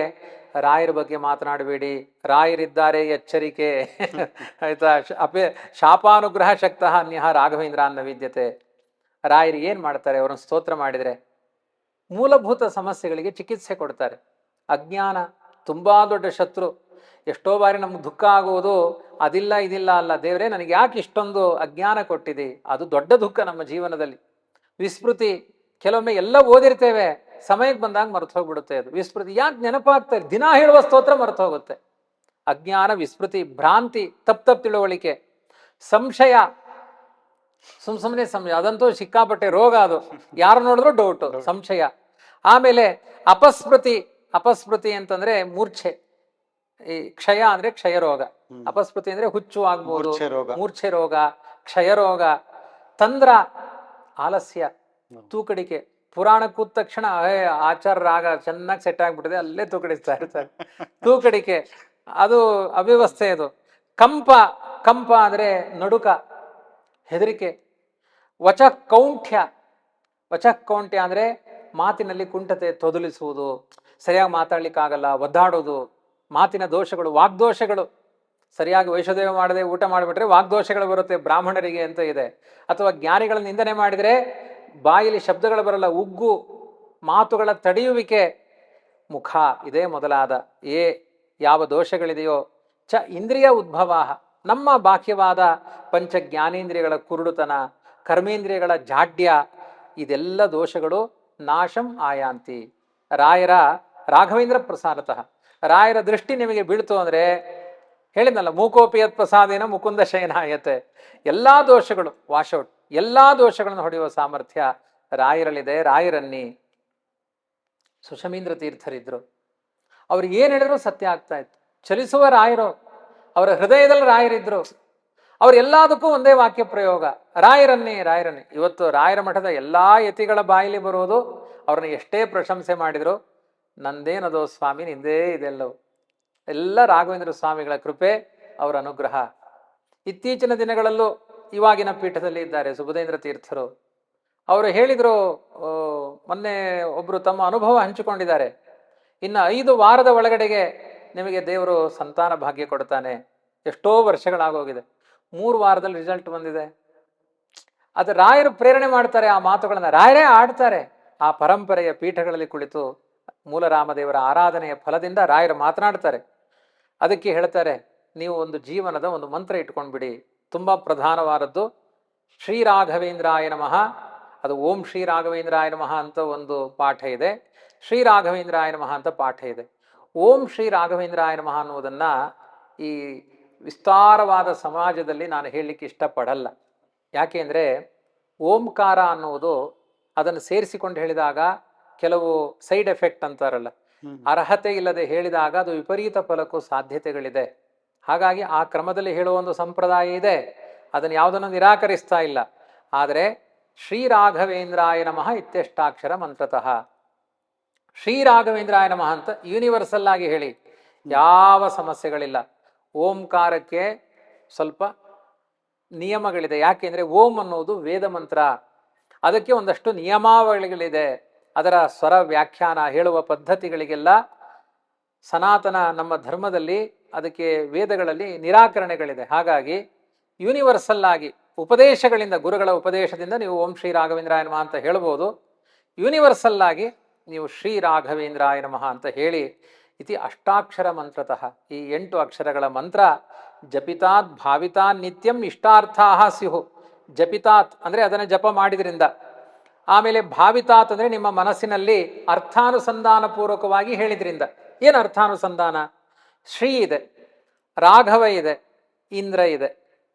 ರಾಯರ ಬಗ್ಗೆ ಮಾತನಾಡಬೇಡಿ. ರಾಯರಿದ್ದಾರೆ, ಎಚ್ಚರಿಕೆ. ಆಯ್ತಾ? ಶಾಪಾನುಗ್ರಹ ಶಕ್ತಃ ಅನ್ಯ ರಾಘವೇಂದ್ರ ಅನ್ನ ವಿದ್ಯತೆ. ರಾಯರು ಏನ್ ಮಾಡ್ತಾರೆ? ಅವರನ್ನು ಸ್ತೋತ್ರ ಮಾಡಿದ್ರೆ ಮೂಲಭೂತ ಸಮಸ್ಯೆಗಳಿಗೆ ಚಿಕಿತ್ಸೆ ಕೊಡ್ತಾರೆ. ಅಜ್ಞಾನ ತುಂಬಾ ದೊಡ್ಡ ಶತ್ರು. ಎಷ್ಟೋ ಬಾರಿ ನಮ್ಗೆ ದುಃಖ ಆಗುವುದು ಅದಿಲ್ಲ ಇದಿಲ್ಲ ಅಲ್ಲ, ದೇವರೇ ನನಗೆ ಯಾಕೆ ಇಷ್ಟೊಂದು ಅಜ್ಞಾನ ಕೊಟ್ಟಿದೆ, ಅದು ದೊಡ್ಡ ದುಃಖ ನಮ್ಮ ಜೀವನದಲ್ಲಿ. ವಿಸ್ಮೃತಿ, ಕೆಲವೊಮ್ಮೆ ಎಲ್ಲ ಓದಿರ್ತೇವೆ, ಸಮಯಕ್ಕೆ ಬಂದಾಗ ಮರೆತು ಹೋಗ್ಬಿಡುತ್ತೆ. ಅದು ವಿಸ್ಮೃತಿ. ಯಾಕೆ ನೆನಪಾಗ್ತಾರೆ? ದಿನ ಹೇಳುವ ಸ್ತೋತ್ರ ಮರೆತು ಹೋಗುತ್ತೆ. ಅಜ್ಞಾನ, ವಿಸ್ಮೃತಿ, ಭ್ರಾಂತಿ, ತಪ್ಪು ತಿಳುವಳಿಕೆ, ಸಂಶಯ, ಸುಮ್ಮನೆ ಸಂಶಯ, ಅದಂತೂ ಸಿಕ್ಕಾಪಟ್ಟೆ ರೋಗ. ಅದು ಯಾರು ನೋಡಿದ್ರು ಡೌಟು, ಸಂಶಯ. ಆಮೇಲೆ ಅಪಸ್ಮೃತಿ. ಅಪಸ್ಮೃತಿ ಅಂತಂದ್ರೆ ಮೂರ್ಛೆ. ಈ ಕ್ಷಯ ಅಂದ್ರೆ ಕ್ಷಯ ರೋಗ. ಅಪಸ್ಮೃತಿ ಅಂದ್ರೆ ಹುಚ್ಚು ಆಗ್ಬೋದು, ಮೂರ್ಛೆ ರೋಗ, ಕ್ಷಯ ರೋಗ. ತಂದ್ರ, ಆಲಸ್ಯ, ತೂಕಡಿಕೆ. ಪುರಾಣ ಕೂತ ತಕ್ಷಣ ಆಚಾರ ರಾಗ ಚೆನ್ನಾಗಿ ಸೆಟ್ ಆಗ್ಬಿಟ್ಟಿದೆ, ಅಲ್ಲೇ ತೂಕಡಿಸ್ತಾ ಇರ್ತಾರೆ. ತೂಕಡಿಕೆ ಅದು ಅವ್ಯವಸ್ಥೆ. ಅದು ಕಂಪ. ಕಂಪ ಅಂದ್ರೆ ನಡುಕ, ಹೆದರಿಕೆ. ವಚಕೌಂಠ್ಯ. ವಚಕೌಂಠ್ಯ ಅಂದ್ರೆ ಮಾತಿನಲ್ಲಿ ಕುಂಠತೆ, ತೊದಲಿಸುವುದು, ಸರಿಯಾಗಿ ಮಾತಾಡ್ಲಿಕ್ಕಾಗಲ್ಲ, ಒದ್ದಾಡೋದು, ಮಾತಿನ ದೋಷಗಳು, ವಾಗ್ದೋಷಗಳು. ಸರಿಯಾಗಿ ವೈಷದೇವ ಮಾಡದೆ ಊಟ ಮಾಡಿಬಿಟ್ರೆ ವಾಗ್ದೋಷಗಳು ಬರುತ್ತೆ ಬ್ರಾಹ್ಮಣರಿಗೆ ಅಂತ ಇದೆ. ಅಥವಾ ಜ್ಞಾನಿಗಳ ನಿಂದನೆ ಮಾಡಿದರೆ ಬಾಯಿಲಿ ಶಬ್ದಗಳು ಬರಲ್ಲ, ಉಗ್ಗು, ಮಾತುಗಳ ತಡೆಯುವಿಕೆ. ಮುಖ ಇದೇ ಮೊದಲಾದ ಯಾವ ದೋಷಗಳಿದೆಯೋ. ಚ ಇಂದ್ರಿಯ ಉದ್ಭವ. ನಮ್ಮ ಬಾಹ್ಯವಾದ ಪಂಚ ಜ್ಞಾನೇಂದ್ರಿಯಗಳ ಕುರುಡುತನ, ಕರ್ಮೇಂದ್ರಿಯಗಳ ಜಾಡ್ಯ, ಇದೆಲ್ಲ ದೋಷಗಳು ನಾಶಂ ಆಯಾಂತಿ. ರಾಯರ ರಾಘವೇಂದ್ರ ಪ್ರಸಾದತಃ ರಾಯರ ದೃಷ್ಟಿ ನಿಮಗೆ ಬೀಳ್ತು ಅಂದ್ರೆ ಹೇಳಿದ್ನಲ್ಲ, ಮೂಕೋಪಿಯತ್ ಪ್ರಸಾದೇನ ಮುಕುಂದ ಶಯನಾಯತೆ. ಎಲ್ಲಾ ದೋಷಗಳು ವಾಶೌಟ್, ಎಲ್ಲಾ ದೋಷಗಳನ್ನು ಹೊಡೆಯುವ ಸಾಮರ್ಥ್ಯ ರಾಯರಲ್ಲಿದೆ. ರಾಯರನ್ನಿ. ಸುಷಮೀಂದ್ರ ತೀರ್ಥರಿದ್ರು, ಅವ್ರು ಏನ್ ಹೇಳಿದ್ರು ಸತ್ಯ ಆಗ್ತಾ ಇತ್ತು. ಚಲಿಸುವ ರಾಯರು, ಅವರ ಹೃದಯದಲ್ಲಿ ರಾಯರಿದ್ರು. ಅವ್ರೆಲ್ಲದಕ್ಕೂ ಒಂದೇ ವಾಕ್ಯ ಪ್ರಯೋಗ, ರಾಯರನ್ನೇ ರಾಯರನ್ನೇ. ಇವತ್ತು ರಾಯರ ಮಠದ ಎಲ್ಲಾ ಯತಿಗಳ ಬಾಯಿಲಿ ಬರುವುದು, ಅವ್ರನ್ನ ಎಷ್ಟೇ ಪ್ರಶಂಸೆ ಮಾಡಿದ್ರು, ನಂದೇನದೋ ಸ್ವಾಮಿ ನಿಂದೇ ಇದೆಲ್ಲವು. ಎಲ್ಲ ರಾಘವೇಂದ್ರ ಸ್ವಾಮಿಗಳ ಕೃಪೆ, ಅವರ ಅನುಗ್ರಹ. ಇತ್ತೀಚಿನ ದಿನಗಳಲ್ಲೂ ಇವಾಗಿನ ಪೀಠದಲ್ಲಿ ಇದ್ದಾರೆ ಸುಬುಧೇಂದ್ರ ತೀರ್ಥರು. ಅವರು ಹೇಳಿದ್ರು, ಮೊನ್ನೆ ಒಬ್ರು ತಮ್ಮ ಅನುಭವ ಹಂಚಿಕೊಂಡಿದ್ದಾರೆ. ಇನ್ನು 5 ವಾರದ ಒಳಗಡೆಗೆ ನಿಮಗೆ ದೇವರು ಸಂತಾನ ಭಾಗ್ಯ ಕೊಡ್ತಾನೆ. ಎಷ್ಟೋ ವರ್ಷಗಳಾಗೋಗಿದೆ, 3 ವಾರದಲ್ಲಿ ರಿಸಲ್ಟ್ ಬಂದಿದೆ. ಅದು ರಾಯರು ಪ್ರೇರಣೆ ಮಾಡ್ತಾರೆ, ಆ ಮಾತುಗಳನ್ನ ರಾಯರೇ ಆಡ್ತಾರೆ. ಆ ಪರಂಪರೆಯ ಪೀಠಗಳಲ್ಲಿ ಕುಳಿತು ಮೂಲರಾಮದೇವರ ಆರಾಧನೆಯ ಫಲದಿಂದ ರಾಯರು ಮಾತನಾಡ್ತಾರೆ. ಅದಕ್ಕೆ ಹೇಳ್ತಾರೆ, ನೀವು ಒಂದು ಜೀವನದ ಒಂದು ಮಂತ್ರ ಇಟ್ಕೊಂಡ್ಬಿಡಿ, ತುಂಬಾ ಪ್ರಧಾನವಾದದ್ದು. ಶ್ರೀರಾಘವೇಂದ್ರಾಯ ನಮಃ. ಅದು ಓಂ ಶ್ರೀ ರಾಘವೇಂದ್ರಾಯ ನಮಃ ಅಂತ ಒಂದು ಪಾಠ ಇದೆ, ಶ್ರೀ ರಾಘವೇಂದ್ರಾಯ ನಮಃ ಅಂತ ಪಾಠ ಇದೆ. ಓಂ ಶ್ರೀ ರಾಘವೇಂದ್ರಾಯ ನಮಃ ಅನ್ನುವುದನ್ನ ಈ ವಿಸ್ತಾರವಾದ ಸಮಾಜದಲ್ಲಿ ನಾನು ಹೇಳಲಿಕ್ಕೆ ಇಷ್ಟಪಡಲ್ಲ. ಯಾಕೆ ಅಂದರೆ ಓಂಕಾರ ಅನ್ನುವುದು ಅದನ್ನು ಸೇರಿಸಿಕೊಂಡು ಹೇಳಿದಾಗ ಕೆಲವು ಸೈಡ್ ಎಫೆಕ್ಟ್ ಅಂತಾರಲ್ಲ, ಅರ್ಹತೆ ಇಲ್ಲದೆ ಹೇಳಿದಾಗ ಅದು ವಿಪರೀತ ಫಲಕ್ಕೂ ಸಾಧ್ಯತೆಗಳಿದೆ. ಹಾಗಾಗಿ ಆ ಕ್ರಮದಲ್ಲಿ ಹೇಳುವ ಒಂದು ಸಂಪ್ರದಾಯ ಇದೆ, ಅದನ್ನು ಯಾವುದನ್ನು ನಿರಾಕರಿಸ್ತಾ ಇಲ್ಲ. ಆದರೆ ಶ್ರೀರಾಘವೇಂದ್ರಾಯ ನಮಃ ಇತ್ಯಷ್ಟಾಕ್ಷರ ಮಂತ್ರತಃ, ಶ್ರೀರಾಘವೇಂದ್ರಾಯ ನಮಃ ಅಂತ ಯೂನಿವರ್ಸಲ್ ಆಗಿ ಹೇಳಿ, ಯಾವ ಸಮಸ್ಯೆಗಳಿಲ್ಲ. ಓಂಕಾರಕ್ಕೆ ಸ್ವಲ್ಪ ನಿಯಮಗಳಿದೆ. ಯಾಕೆಂದ್ರೆ ಓಂ ಅನ್ನೋದು ವೇದ ಮಂತ್ರ, ಅದಕ್ಕೆ ಒಂದಷ್ಟು ನಿಯಮಾವಳಿಗಳಿದೆ. ಅದರ ಸ್ವರ ವ್ಯಾಖ್ಯಾನ ಹೇಳುವ ಪದ್ಧತಿಗಳಿಗೆಲ್ಲ ಸನಾತನ ನಮ್ಮ ಧರ್ಮದಲ್ಲಿ ಅದಕ್ಕೆ ವೇದಗಳಲ್ಲಿ ನಿರಾಕರಣೆಗಳಿದೆ. ಹಾಗಾಗಿ ಯೂನಿವರ್ಸಲ್ ಆಗಿ ಉಪದೇಶಗಳಿಂದ, ಗುರುಗಳ ಉಪದೇಶದಿಂದ ನೀವು ಓಂ ಶ್ರೀ ರಾಘವೇಂದ್ರಾಯ ನಮಃ ಅಂತ ಹೇಳ್ಬೋದು. ಯೂನಿವರ್ಸಲ್ ಆಗಿ ನೀವು ಶ್ರೀ ರಾಘವೇಂದ್ರಾಯ ನಮಃ ಅಂತ ಹೇಳಿ. ಇತಿ ಅಷ್ಟಾಕ್ಷರ ಮಂತ್ರತಃ, ಈ 8 ಅಕ್ಷರಗಳ ಮಂತ್ರ ಜಪಿತಾತ್ ಭಾವಿತಾನ್ ನಿತ್ಯಂ ಇಷ್ಟಾರ್ಥಾಹ ಸ್ಯುಹು. ಜಪಿತಾತ್ ಅಂದ್ರೆ ಅದನ್ನು ಜಪ ಮಾಡಿದ್ರಿಂದ, ಆಮೇಲೆ ಭಾವಿತಾತ್ ಅಂದ್ರೆ ನಿಮ್ಮ ಮನಸ್ಸಿನಲ್ಲಿ ಅರ್ಥಾನುಸಂಧಾನ ಪೂರ್ವಕವಾಗಿ ಹೇಳಿದ್ರಿಂದ. ಏನು ಅರ್ಥಾನುಸಂಧಾನ? ಶ್ರೀ ಇದೆ, ರಾಘವ ಇದೆ, ಇಂದ್ರ ಇದೆ.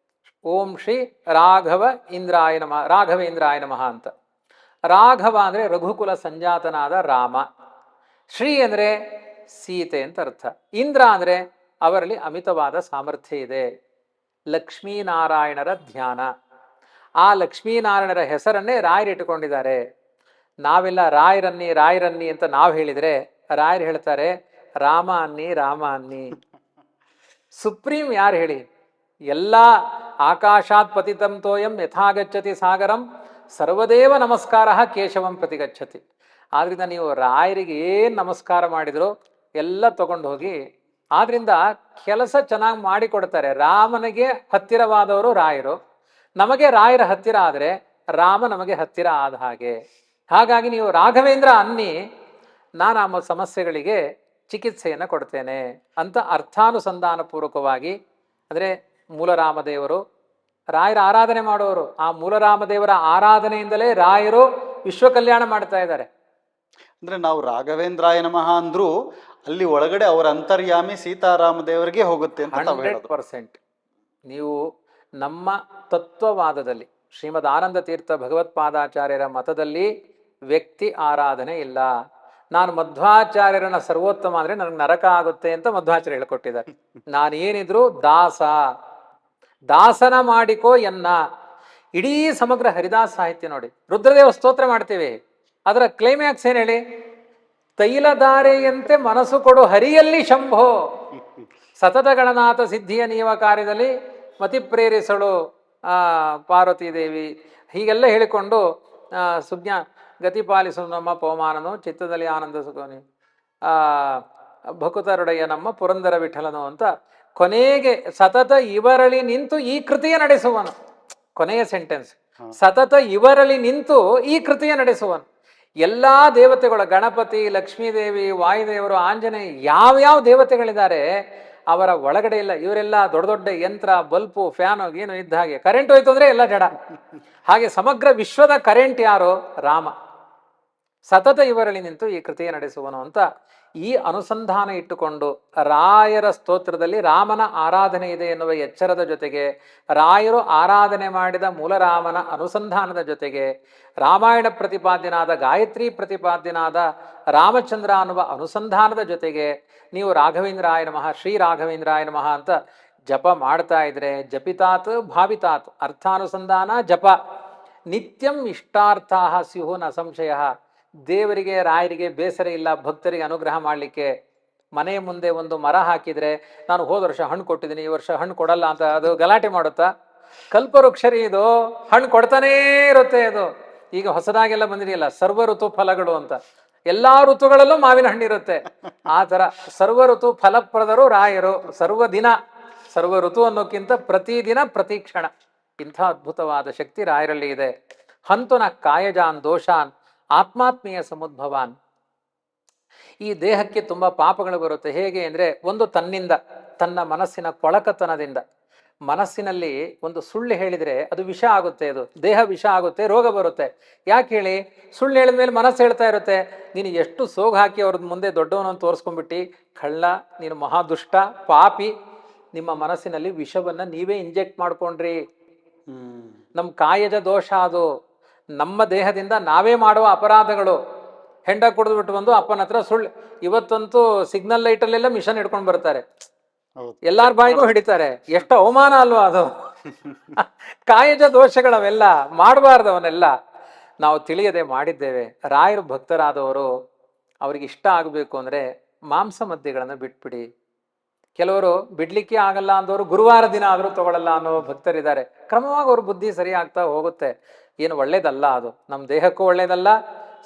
ಓಂ ಶ್ರೀ ರಾಘವ ಇಂದ್ರಾಯ ನಮಃ, ರಾಘವೇಂದ್ರಾಯ ನಮಃ ಅಂತ. ರಾಘವ ಅಂದ್ರೆ ರಘುಕುಲ ಸಂಜಾತನಾದ ರಾಮ, ಶ್ರೀ ಅಂದ್ರೆ ಸೀತೆ ಅಂತ ಅರ್ಥ, ಇಂದ್ರ ಅಂದ್ರೆ ಅವರಲ್ಲಿ ಅಮಿತವಾದ ಸಾಮರ್ಥ್ಯ ಇದೆ. ಲಕ್ಷ್ಮೀನಾರಾಯಣರ ಧ್ಯಾನ, ಆ ಲಕ್ಷ್ಮೀನಾರಾಯಣರ ಹೆಸರನ್ನೇ ರಾಯರು ಇಟ್ಟುಕೊಂಡಿದ್ದಾರೆ. ನಾವೆಲ್ಲ ರಾಯರನ್ನಿ ರಾಯರನ್ನಿ ಅಂತ ನಾವು ಹೇಳಿದ್ರೆ ರಾಯರು ಹೇಳ್ತಾರೆ ರಾಮ ಅನ್ನಿ ರಾಮ ಅನ್ನಿ. ಸುಪ್ರೀಂ ಯಾರು ಹೇಳಿ? ಎಲ್ಲ ಆಕಾಶಾತ್ ಪತಿತಂ ತೋಯಂ ಯಥಾಗಚ್ಚತಿ ಸಾಗರಂ ಸರ್ವದೇವ ನಮಸ್ಕಾರ ಕೇಶವಂ ಪ್ರತಿಗಚ್ಚತಿ. ಆದ್ರಿಂದ ನೀವು ರಾಯರಿಗೆ ಏನು ನಮಸ್ಕಾರ ಮಾಡಿದ್ರು ಎಲ್ಲ ತಗೊಂಡು ಹೋಗಿ, ಆದ್ರಿಂದ ಕೆಲಸ ಚೆನ್ನಾಗಿ ಮಾಡಿಕೊಡ್ತಾರೆ. ರಾಮನಿಗೆ ಹತ್ತಿರವಾದವರು ರಾಯರು, ನಮಗೆ ರಾಯರ ಹತ್ತಿರ ಆದರೆ ರಾಮ ನಮಗೆ ಹತ್ತಿರ ಆದ ಹಾಗೆ. ಹಾಗಾಗಿ ನೀವು ರಾಘವೇಂದ್ರ ಅನ್ನಿ, ನಾನು ಆ ಸಮಸ್ಯೆಗಳಿಗೆ ಚಿಕಿತ್ಸೆಯನ್ನು ಕೊಡ್ತೇನೆ ಅಂತ ಅರ್ಥಾನುಸಂಧಾನ ಪೂರ್ವಕವಾಗಿ. ಅಂದರೆ ಮೂಲರಾಮದೇವರು ರಾಯರ ಆರಾಧನೆ ಮಾಡುವವರು, ಆ ಮೂಲರಾಮದೇವರ ಆರಾಧನೆಯಿಂದಲೇ ರಾಯರು ವಿಶ್ವ ಕಲ್ಯಾಣ ಮಾಡ್ತಾ ಇದ್ದಾರೆ. ಅಂದ್ರೆ ನಾವು ರಾಘವೇಂದ್ರಾಯ ನಮಃ ಅಂದ್ರೂ ಅಲ್ಲಿ ಒಳಗಡೆ ಅವರ ಅಂತರ್ಯಾಮಿ ಸೀತಾರಾಮದೇವರಿಗೆ ಹೋಗುತ್ತೆ ಅಂತ ತಾವು ಹೇಳೋದು. 100%. ನೀವು ನಮ್ಮ ತತ್ವವಾದದಲ್ಲಿ ಶ್ರೀಮದ್ ಆನಂದ ತೀರ್ಥ ಭಗವತ್ಪಾದಾಚಾರ್ಯರ ಮತದಲ್ಲಿ ವ್ಯಕ್ತಿ ಆರಾಧನೆ ಇಲ್ಲ. ನಾನು ಮಧ್ವಾಚಾರ್ಯರನ್ನ ಸರ್ವೋತ್ತಮ ಅಂದ್ರೆ ನನಗೆ ನರಕ ಆಗುತ್ತೆ ಅಂತ ಮಧ್ವಾಚಾರ್ಯ ಹೇಳ್ಕೊಟ್ಟಿದ್ದಾರೆ. ನಾನೇನಿದ್ರು ದಾಸ, ದಾಸನ ಮಾಡಿಕೋ ಎನ್ನ. ಇಡೀ ಸಮಗ್ರ ಹರಿದಾಸ ಸಾಹಿತ್ಯ ನೋಡಿ, ರುದ್ರದೇವ ಸ್ತೋತ್ರ ಮಾಡ್ತೇವೆ, ಅದರ ಕ್ಲೈಮ್ಯಾಕ್ಸ್ ಏನ್ ಹೇಳಿ? ತೈಲಧಾರೆಯಂತೆ ಮನಸ್ಸು ಕೊಡು ಹರಿಯಲ್ಲಿ ಶಂಭೋ, ಸತತ ಗಣನಾಥ ಸಿದ್ಧಿಯ ನಿಯಮ ಕಾರ್ಯದಲ್ಲಿ ಮತಿ ಪ್ರೇರಿಸಳು ಪಾರ್ವತಿ ದೇವಿ, ಹೀಗೆಲ್ಲ ಹೇಳಿಕೊಂಡು ಸುಜ್ಞ ಗತಿ ಪಾಲಿಸು ನಮ್ಮ ಪವಮಾನನು, ಚಿತ್ತದಲ್ಲಿ ಆನಂದ ಸುಖನಿ ಭಕುತರುಡೆಯ ನಮ್ಮ ಪುರಂದರ ವಿಠಲನು ಅಂತ ಕೊನೆಗೆ ಸತತ ಇವರಳಿ ನಿಂತು ಈ ಕೃತಿಯ ನಡೆಸುವನು. ಕೊನೆಯ ಸೆಂಟೆನ್ಸ್, ಸತತ ಇವರಳಿ ನಿಂತು ಈ ಕೃತಿಯ ನಡೆಸುವನು. ಎಲ್ಲಾ ದೇವತೆಗಳ, ಗಣಪತಿ, ಲಕ್ಷ್ಮೀದೇವಿ, ವಾಯುದೇವರು, ಆಂಜನೇಯ, ಯಾವ್ಯಾವ ದೇವತೆಗಳಿದ್ದಾರೆ ಅವರ ಒಳಗಡೆ ಇಲ್ಲ. ಇವರೆಲ್ಲ ದೊಡ್ಡ ದೊಡ್ಡ ಯಂತ್ರ, ಬಲ್ಪು, ಫ್ಯಾನು ಏನು ಇದ್ದ ಹಾಗೆ. ಕರೆಂಟ್ ಹೋಯ್ತು ಅಂದ್ರೆ ಎಲ್ಲ ಜಡ. ಹಾಗೆ ಸಮಗ್ರ ವಿಶ್ವದ ಕರೆಂಟ್ ಯಾರು? ರಾಮ. ಸತತ ಇವರಲ್ಲಿ ನಿಂತು ಈ ಕೃತಿಯ ನಡೆಸುವನು ಅಂತ ಈ ಅನುಸಂಧಾನ ಇಟ್ಟುಕೊಂಡು ರಾಯರ ಸ್ತೋತ್ರದಲ್ಲಿ ರಾಮನ ಆರಾಧನೆ ಇದೆ ಎನ್ನುವ ಎಚ್ಚರದ ಜೊತೆಗೆ ರಾಯರು ಆರಾಧನೆ ಮಾಡಿದ ಮೂಲರಾಮನ ಅನುಸಂಧಾನದ ಜೊತೆಗೆ ರಾಮಾಯಣ ಪ್ರತಿಪಾದ್ಯನಾದ ಗಾಯತ್ರಿ ಪ್ರತಿಪಾದ್ಯನಾದ ರಾಮಚಂದ್ರ ಅನ್ನುವ ಅನುಸಂಧಾನದ ಜೊತೆಗೆ ನೀವು ರಾಘವೇಂದ್ರಾಯ ನಮಃ ಶ್ರೀ ರಾಘವೇಂದ್ರಾಯ ನಮಃ ಅಂತ ಜಪ ಮಾಡ್ತಾ ಇದ್ರೆ ಜಪಿತಾತ್ ಭಾವಿತಾತ್ ಅರ್ಥಾನುಸಂಧಾನ ಜಪ ನಿತ್ಯಂ ಇಷ್ಟಾರ್ಥಾ ಸ್ಯುಹು ನ ಸಂಶಯ. ದೇವರಿಗೆ ರಾಯರಿಗೆ ಬೇಸರ ಇಲ್ಲ ಭಕ್ತರಿಗೆ ಅನುಗ್ರಹ ಮಾಡಲಿಕ್ಕೆ. ಮನೆಯ ಮುಂದೆ ಒಂದು ಮರ ಹಾಕಿದ್ರೆ ನಾನು ಹೋದ ವರ್ಷ ಹಣ್ಣು ಕೊಟ್ಟಿದ್ದೀನಿ ಈ ವರ್ಷ ಹಣ್ಣು ಕೊಡಲ್ಲ ಅಂತ ಅದು ಗಲಾಟೆ ಮಾಡುತ್ತಾ? ಕಲ್ಪವೃಕ್ಷರಿ ಇದು ಹಣ್ಣು ಕೊಡ್ತಾನೇ ಇರುತ್ತೆ. ಅದು ಈಗ ಹೊಸದಾಗೆಲ್ಲ ಬಂದಿದೆಯಲ್ಲ ಸರ್ವ ಋತು ಫಲಗಳು ಅಂತ, ಎಲ್ಲಾ ಋತುಗಳಲ್ಲೂ ಮಾವಿನ ಹಣ್ಣಿರುತ್ತೆ. ಆ ತರ ಸರ್ವ ಋತು ಫಲಪ್ರದರು ರಾಯರು. ಸರ್ವ ಋತು ಅನ್ನೋಕ್ಕಿಂತ ಪ್ರತಿದಿನ ಪ್ರತಿ ಕ್ಷಣ ಇಂಥ ಅದ್ಭುತವಾದ ಶಕ್ತಿ ರಾಯರಲ್ಲಿ ಇದೆ. ಹಂತುನ ಕಾಯಜಾನ್ ದೋಷಾನ್ ಆತ್ಮಾತ್ಮೀಯ ಸಮುದ್ಭವಾನ್. ಈ ದೇಹಕ್ಕೆ ತುಂಬಾ ಪಾಪಗಳು ಬರುತ್ತೆ. ಹೇಗೆ ಅಂದ್ರೆ ಒಂದು ತನ್ನ ಮನಸ್ಸಿನ ಕೊಳಕತನದಿಂದ. ಮನಸ್ಸಿನಲ್ಲಿ ಒಂದು ಸುಳ್ಳು ಹೇಳಿದ್ರೆ ಅದು ವಿಷ ಆಗುತ್ತೆ, ಅದು ದೇಹ ವಿಷ ಆಗುತ್ತೆ, ರೋಗ ಬರುತ್ತೆ. ಯಾಕೆ ಹೇಳಿ? ಸುಳ್ಳು ಹೇಳಿದ ಮೇಲೆ ಮನಸ್ಸು ಹೇಳ್ತಾ ಇರುತ್ತೆ ನೀನು ಎಷ್ಟು ಸೋಗು ಹಾಕಿ ಅವ್ರದ್ದು ಮುಂದೆ ದೊಡ್ಡವನನ್ನು ತೋರಿಸ್ಕೊಂಡ್ಬಿಟ್ಟು ಕಳ್ಳ, ನೀನು ಮಹಾದುಷ್ಟ ಪಾಪಿ. ನಿಮ್ಮ ಮನಸ್ಸಿನಲ್ಲಿ ವಿಷವನ್ನ ನೀವೇ ಇಂಜೆಕ್ಟ್ ಮಾಡ್ಕೊಂಡ್ರಿ. ನಮ್ಮ ಕಾಯಜ ದೋಷ ಅದು. ನಮ್ಮ ದೇಹದಿಂದ ನಾವೇ ಮಾಡುವ ಅಪರಾಧಗಳು. ಹೆಂಡ ಕುಡಿದ್ಬಿಟ್ಟು ಬಂದು ಅಪ್ಪನ ಹತ್ರ ಸುಳ್ಳು. ಇವತ್ತಂತೂ ಸಿಗ್ನಲ್ ಲೈಟಲ್ಲೆಲ್ಲ ಮಿಷನ್ ಹಿಡ್ಕೊಂಡು ಬರ್ತಾರೆ, ಎಲ್ಲಾರ ಬಾಯಿಗೂ ಹಿಡಿತಾರೆ. ಎಷ್ಟು ಅವಮಾನ ಅಲ್ವಾ ಅದು? ಕಾಯಜ ದೋಷಗಳವೆಲ್ಲ ಮಾಡಬಾರ್ದು. ಅವನ್ನೆಲ್ಲ ನಾವು ತಿಳಿಯದೆ ಮಾಡಿದ್ದೇವೆ. ರಾಯರು ಭಕ್ತರಾದವರು ಅವ್ರಿಗೆ ಇಷ್ಟ ಆಗಬೇಕು ಅಂದ್ರೆ ಮಾಂಸ ಮದ್ಯಗಳನ್ನು ಬಿಟ್ಬಿಡಿ. ಕೆಲವರು ಬಿಡ್ಲಿಕ್ಕೆ ಆಗಲ್ಲ ಅಂದವರು ಗುರುವಾರ ದಿನ ಆದರೂ ತಗೊಳ್ಳಲ್ಲ ಅನ್ನೋ ಭಕ್ತರಿದ್ದಾರೆ. ಕ್ರಮವಾಗಿ ಅವ್ರ ಬುದ್ಧಿ ಸರಿ ಆಗ್ತಾ ಹೋಗುತ್ತೆ. ಏನು ಒಳ್ಳೇದಲ್ಲ ಅದು, ನಮ್ಮ ದೇಹಕ್ಕೂ ಒಳ್ಳೇದಲ್ಲ,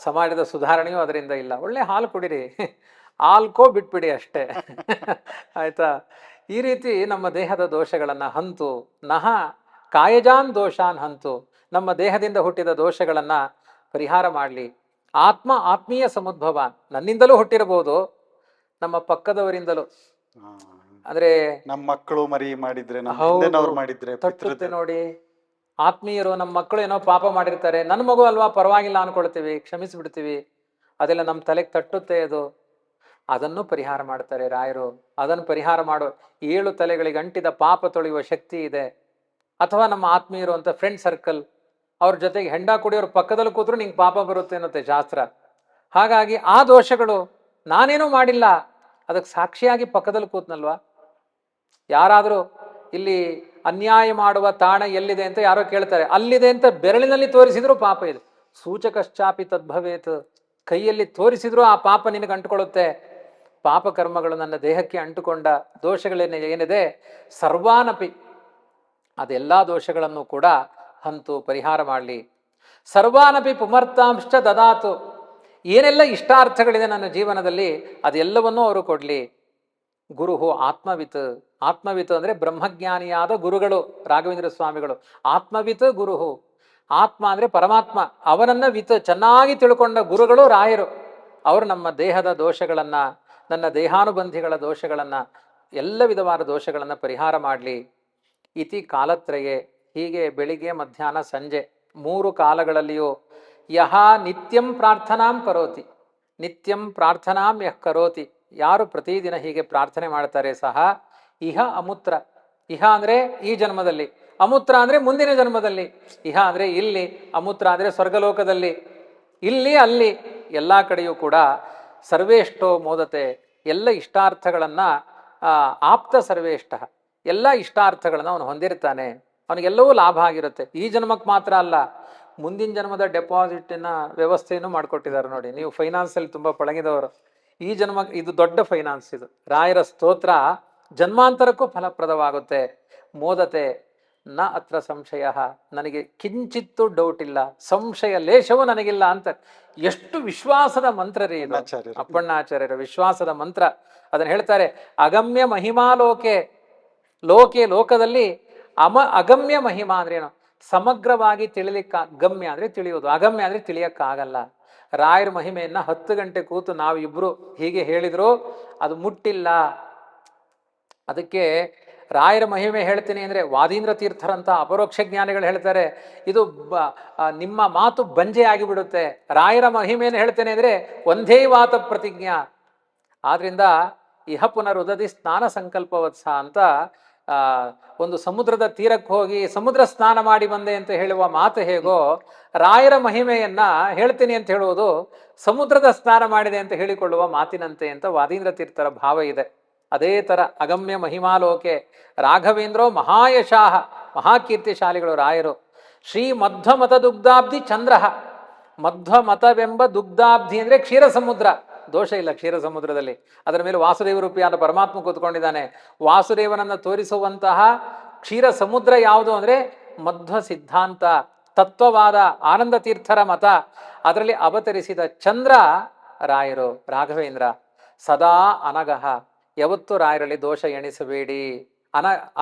ಸಮಾಜದ ಸುಧಾರಣೆಯೂ ಅದರಿಂದ ಇಲ್ಲ. ಒಳ್ಳೆ ಹಾಲು ಕುಡಿರಿ, ಆಲ್ಕೋ ಬಿಟ್ಬಿಡಿ ಅಷ್ಟೇ. ಆಯ್ತಾ? ಈ ರೀತಿ ನಮ್ಮ ದೇಹದ ದೋಷಗಳನ್ನ ಹಂತು ನಹ ಕಾಯಜಾನ್ ದೋಷಾನ್ ಹಂತು. ನಮ್ಮ ದೇಹದಿಂದ ಹುಟ್ಟಿದ ದೋಷಗಳನ್ನ ಪರಿಹಾರ ಮಾಡಲಿ. ಆತ್ಮೀಯ ಸಮುದ್ಭವಾನ್. ನನ್ನಿಂದಲೂ ಹುಟ್ಟಿರಬಹುದು, ನಮ್ಮ ಪಕ್ಕದವರಿಂದಲೂ. ಅಂದ್ರೆ ನಮ್ಮ ಮಕ್ಕಳು ಮರಿ ಮಾಡಿದ್ರೆ ಮಾಡಿದ್ರೆ ತಟ್ಟುತ್ತೆ ನೋಡಿ. ಆತ್ಮೀಯರು ನಮ್ಮ ಮಕ್ಕಳು ಏನೋ ಪಾಪ ಮಾಡಿರ್ತಾರೆ, ನನ್ನ ಮಗು ಅಲ್ವಾ ಪರವಾಗಿಲ್ಲ ಅನ್ಕೊಳ್ತೀವಿ, ಕ್ಷಮಿಸಿಬಿಡ್ತೀವಿ. ಅದೆಲ್ಲ ನಮ್ಮ ತಲೆಗೆ ತಟ್ಟುತ್ತೆ. ಅದನ್ನು ಪರಿಹಾರ ಮಾಡ್ತಾರೆ ರಾಯರು. ಅದನ್ನು ಪರಿಹಾರ ಮಾಡೋ 7 ತಲೆಗಳಿಗೆ ಅಂಟಿದ ಪಾಪ ತೊಳೆಯುವ ಶಕ್ತಿ ಇದೆ. ಅಥವಾ ನಮ್ಮ ಆತ್ಮೀಯರು ಅಂತ ಫ್ರೆಂಡ್ ಸರ್ಕಲ್, ಅವ್ರ ಜೊತೆಗೆ ಹೆಂಡ ಕುಡಿಯೋರು ಪಕ್ಕದಲ್ಲಿ ಕೂತ್ರು ನಿಂಗೆ ಪಾಪ ಬರುತ್ತೆ ಅನ್ನತ್ತೆ ಶಾಸ್ತ್ರ. ಹಾಗಾಗಿ ಆ ದೋಷಗಳು ನಾನೇನೂ ಮಾಡಿಲ್ಲ, ಅದಕ್ಕೆ ಸಾಕ್ಷಿಯಾಗಿ ಪಕ್ಕದಲ್ಲಿ ಕೂತ್ನಲ್ವಾ. ಯಾರಾದರೂ ಇಲ್ಲಿ ಅನ್ಯಾಯ ಮಾಡುವ ತಾಣ ಎಲ್ಲಿದೆ ಅಂತ ಯಾರೋ ಕೇಳ್ತಾರೆ, ಅಲ್ಲಿದೆ ಅಂತ ಬೆರಳಿನಲ್ಲಿ ತೋರಿಸಿದ್ರು ಪಾಪ ಇದೆ. ಸೂಚಕಶ್ಚಾಪಿ ತದ್ಭವೇತ್. ಕೈಯಲ್ಲಿ ತೋರಿಸಿದ್ರು ಆ ಪಾಪ ನಿನಗೆ ಅಂಟುಕೊಳ್ಳುತ್ತೆ. ಪಾಪ ಕರ್ಮಗಳು ನನ್ನ ದೇಹಕ್ಕೆ ಅಂಟುಕೊಂಡ ಏನಿದೆ ಸರ್ವಾನಪಿ, ಅದೆಲ್ಲ ದೋಷಗಳನ್ನು ಕೂಡ ಹಂತು ಪರಿಹಾರ ಮಾಡಲಿ. ಸರ್ವಾನಪಿ ಪುಮರ್ತಾಂಶ ದದಾತು. ಏನೆಲ್ಲ ಇಷ್ಟಾರ್ಥಗಳಿದೆ ನನ್ನ ಜೀವನದಲ್ಲಿ ಅದೆಲ್ಲವನ್ನೂ ಅವರು ಕೊಡ್ಲಿ. ಗುರುಹು ಆತ್ಮವಿತ್ ಅಂದ್ರೆ ಬ್ರಹ್ಮಜ್ಞಾನಿಯಾದ ಗುರುಗಳು ರಾಘವೇಂದ್ರ ಸ್ವಾಮಿಗಳು. ಆತ್ಮವಿತ್ ಗುರುಹು. ಆತ್ಮ ಅಂದ್ರೆ ಪರಮಾತ್ಮ, ಅವನನ್ನ ಚೆನ್ನಾಗಿ ತಿಳ್ಕೊಂಡ ಗುರುಗಳು ರಾಯರು. ಅವರು ನಮ್ಮ ದೇಹದ ದೋಷಗಳನ್ನ, ನನ್ನ ದೇಹಾನುಬಂಧಿಗಳ ದೋಷಗಳನ್ನ, ಎಲ್ಲ ವಿಧವಾದ ದೋಷಗಳನ್ನ ಪರಿಹಾರ ಮಾಡಲಿ. ಇತಿ ಕಾಲತ್ರಯೇ, ಹೀಗೆ ಬೆಳಿಗ್ಗೆ ಮಧ್ಯಾಹ್ನ ಸಂಜೆ 3 ಕಾಲಗಳಲ್ಲಿಯೂ ಯಹ ನಿತ್ಯಂ ಪ್ರಾರ್ಥನಾಂ ಕರೋತಿ, ನಿತ್ಯಂ ಪ್ರಾರ್ಥನಾಂ ಯಃ ಕರೋತಿ, ಯಾರು ಪ್ರತಿದಿನ ಹೀಗೆ ಪ್ರಾರ್ಥನೆ ಮಾಡ್ತಾರೆ ಸಹ ಇಹ ಅಮೂತ್ರ. ಇಹ ಅಂದ್ರೆ ಈ ಜನ್ಮದಲ್ಲಿ, ಅಮೂತ್ರ ಅಂದ್ರೆ ಮುಂದಿನ ಜನ್ಮದಲ್ಲಿ. ಇಹ ಅಂದ್ರೆ ಇಲ್ಲಿ, ಅಮೂತ್ರ ಅಂದ್ರೆ ಸ್ವರ್ಗಲೋಕದಲ್ಲಿ. ಇಲ್ಲಿ ಅಲ್ಲಿ ಎಲ್ಲ ಕಡೆಯೂ ಕೂಡ ಸರ್ವೇಷ್ಟೋ ಮೋದತೆ, ಎಲ್ಲ ಇಷ್ಟಾರ್ಥಗಳನ್ನ ಆಪ್ತ ಸರ್ವೇಷ್ಟ, ಎಲ್ಲ ಇಷ್ಟಾರ್ಥಗಳನ್ನ ಅವನು ಹೊಂದಿರ್ತಾನೆ. ಅವನಿಗೆಲ್ಲವೂ ಲಾಭ ಆಗಿರುತ್ತೆ. ಈ ಜನ್ಮಕ್ಕೆ ಮಾತ್ರ ಅಲ್ಲ, ಮುಂದಿನ ಜನ್ಮದ ಡೆಪಾಸಿಟಿನ ವ್ಯವಸ್ಥೆಯನ್ನು ಮಾಡಿಕೊಟ್ಟಿದ್ದಾರೆ ನೋಡಿ. ನೀವು ಫೈನಾನ್ಸಲ್ಲಿ ತುಂಬಾ ಪಳಗಿದವರು, ಈ ಜನ್ಮ ಇದು ದೊಡ್ಡ ಫೈನಾನ್ಸ್. ಇದು ರಾಯರ ಸ್ತೋತ್ರ ಜನ್ಮಾಂತರಕ್ಕೂ ಫಲಪ್ರದವಾಗುತ್ತೆ. ಮೋದತೆ ನ ಅತ್ರ ಸಂಶಯ, ನನಗೆ ಕಿಂಚಿತ್ತೂ ಡೌಟ್ ಇಲ್ಲ, ಸಂಶಯ ಲೇಷವೂ ನನಗಿಲ್ಲ ಅಂತ. ಎಷ್ಟು ವಿಶ್ವಾಸದ ಮಂತ್ರ ರೀ ಇದು, ಅಪ್ಪಣ್ಣಾಚಾರ್ಯರ ವಿಶ್ವಾಸದ ಮಂತ್ರ. ಅದನ್ನ ಹೇಳ್ತಾರೆ, ಅಗಮ್ಯ ಮಹಿಮಾ ಲೋಕೆ. ಲೋಕದಲ್ಲಿ ಅಗಮ್ಯ ಮಹಿಮಾ ಅಂದ್ರೆ ಏನು? ಸಮಗ್ರವಾಗಿ ತಿಳಿಲಿಕ್ಕ. ಗಮ್ಯ ಅಂದ್ರೆ ತಿಳಿಯೋದು, ಅಗಮ್ಯ ಅಂದ್ರೆ ತಿಳಿಯಕ್ಕಾಗಲ್ಲ. ರಾಯರ ಮಹಿಮೆಯನ್ನ 10 ಗಂಟೆ ಕೂತು ನಾವಿಬ್ರು ಹೀಗೆ ಹೇಳಿದ್ರು ಅದು ಮುಟ್ಟಿಲ್ಲ. ಅದಕ್ಕೆ ರಾಯರ ಮಹಿಮೆ ಹೇಳ್ತೀನಿ ಅಂದರೆ ವಾದೀಂದ್ರ ತೀರ್ಥರಂತ ಅಪರೋಕ್ಷ ಜ್ಞಾನಿಗಳು ಹೇಳ್ತಾರೆ, ಇದು ನಿಮ್ಮ ಮಾತು ಬಂಜೆ ಆಗಿಬಿಡುತ್ತೆ. ರಾಯರ ಮಹಿಮೆಯನ್ನು ಹೇಳ್ತೇನೆ ಅಂದರೆ ಒಂದೇ ವಾತ ಪ್ರತಿಜ್ಞಾ. ಆದ್ರಿಂದ ಇಹ ಪುನರುದದಿ ಸ್ನಾನ ಸಂಕಲ್ಪವತ್ಸ ಅಂತ ಒಂದು ಸಮುದ್ರದ ತೀರಕ್ಕೆ ಹೋಗಿ ಸಮುದ್ರ ಸ್ನಾನ ಮಾಡಿ ಬಂದೆ ಅಂತ ಹೇಳುವ ಮಾತು ಹೇಗೋ, ರಾಯರ ಮಹಿಮೆಯನ್ನ ಹೇಳ್ತೀನಿ ಅಂತ ಹೇಳುವುದು ಸಮುದ್ರದ ಸ್ನಾನ ಮಾಡಿದೆ ಅಂತ ಹೇಳಿಕೊಳ್ಳುವ ಮಾತಿನಂತೆ ಅಂತ ವಾದೀಂದ್ರ ತೀರ್ಥರ ಭಾವ ಇದೆ. ಅದೇ ಥರ ಅಗಮ್ಯ ಮಹಿಮಾಲೋಕೆ ರಾಘವೇಂದ್ರೋ ಮಹಾಯಶಾಹ, ಮಹಾಕೀರ್ತಿಶಾಲಿಗಳು ರಾಯರು. ಶ್ರೀ ಮಧ್ವ ಮತ ದುಗ್ಧಾಬ್ಧಿ ಚಂದ್ರ. ಮಧ್ವ ಮತವೆಂಬ ದುಗ್ಧಾಬ್ಧಿ ಅಂದರೆ ಕ್ಷೀರ ಸಮುದ್ರ. ದೋಷ ಇಲ್ಲ ಕ್ಷೀರ ಸಮುದ್ರದಲ್ಲಿ. ಅದರ ಮೇಲೆ ವಾಸುದೇವ ರೂಪಿಯಾದ ಪರಮಾತ್ಮ ಕೂತ್ಕೊಂಡಿದ್ದಾನೆ. ವಾಸುದೇವನನ್ನು ತೋರಿಸುವಂತಹ ಕ್ಷೀರ ಸಮುದ್ರ ಯಾವುದು ಅಂದರೆ ಮಧ್ವ ಸಿದ್ಧಾಂತ, ತತ್ವವಾದ, ಆನಂದ ತೀರ್ಥರ ಮತ. ಅದರಲ್ಲಿ ಅವತರಿಸಿದ ಚಂದ್ರ ರಾಯರು, ರಾಘವೇಂದ್ರ. ಸದಾ ಅನಗಹ, ಯಾವತ್ತೂ ರಾಯರಲ್ಲಿ ದೋಷ ಎಣಿಸಬೇಡಿ.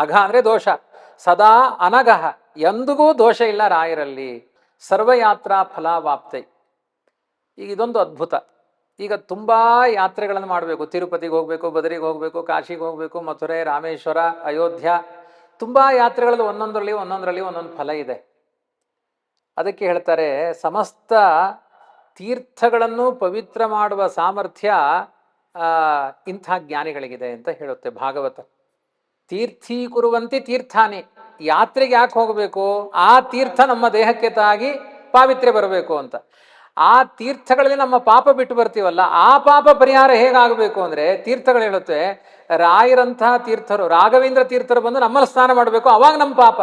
ಅಘ ಅಂದರೆ ದೋಷ. ಸದಾ ಅನಗಹ, ಎಂದಿಗೂ ದೋಷ ಇಲ್ಲ ರಾಯರಲ್ಲಿ. ಸರ್ವಯಾತ್ರಾ ಫಲಾವಾಪ್ತೈ. ಈಗ ಇದೊಂದು ಅದ್ಭುತ. ಈಗ ತುಂಬ ಯಾತ್ರೆಗಳನ್ನು ಮಾಡಬೇಕು. ತಿರುಪತಿಗೆ ಹೋಗಬೇಕು, ಬದರಿಗೆ ಹೋಗಬೇಕು, ಕಾಶಿಗೆ ಹೋಗಬೇಕು, ಮಥುರೆ, ರಾಮೇಶ್ವರ, ಅಯೋಧ್ಯ, ತುಂಬ ಯಾತ್ರೆಗಳಲ್ಲಿ ಒಂದೊಂದು ಫಲ ಇದೆ. ಅದಕ್ಕೆ ಹೇಳ್ತಾರೆ, ಸಮಸ್ತ ತೀರ್ಥಗಳನ್ನು ಪವಿತ್ರ ಮಾಡುವ ಸಾಮರ್ಥ್ಯ ಇಂಥ ಜ್ಞಾನಿಗಳಿಗಿದೆ ಅಂತ ಹೇಳುತ್ತೆ ಭಾಗವತ. ತೀರ್ಥೀಕುರುವಂತೆ ತೀರ್ಥಾನಿ. ಯಾತ್ರೆಗೆ ಯಾಕೆ ಹೋಗಬೇಕು? ಆ ತೀರ್ಥ ನಮ್ಮ ದೇಹಕ್ಕೆ ತಾಗಿ ಪಾವಿತ್ರ್ಯ ಬರಬೇಕು ಅಂತ. ಆ ತೀರ್ಥಗಳಲ್ಲಿ ನಮ್ಮ ಪಾಪ ಬಿಟ್ಟು ಬರ್ತೀವಲ್ಲ, ಆ ಪಾಪ ಪರಿಹಾರ ಹೇಗಾಗಬೇಕು ಅಂದರೆ ತೀರ್ಥಗಳು ಹೇಳುತ್ತೆ, ರಾಯರಂತಹ ತೀರ್ಥರು, ರಾಘವೇಂದ್ರ ತೀರ್ಥರು ಬಂದು ನಮ್ಮಲ್ಲಿ ಸ್ನಾನ ಮಾಡಬೇಕು, ಅವಾಗ ನಮ್ಮ ಪಾಪ.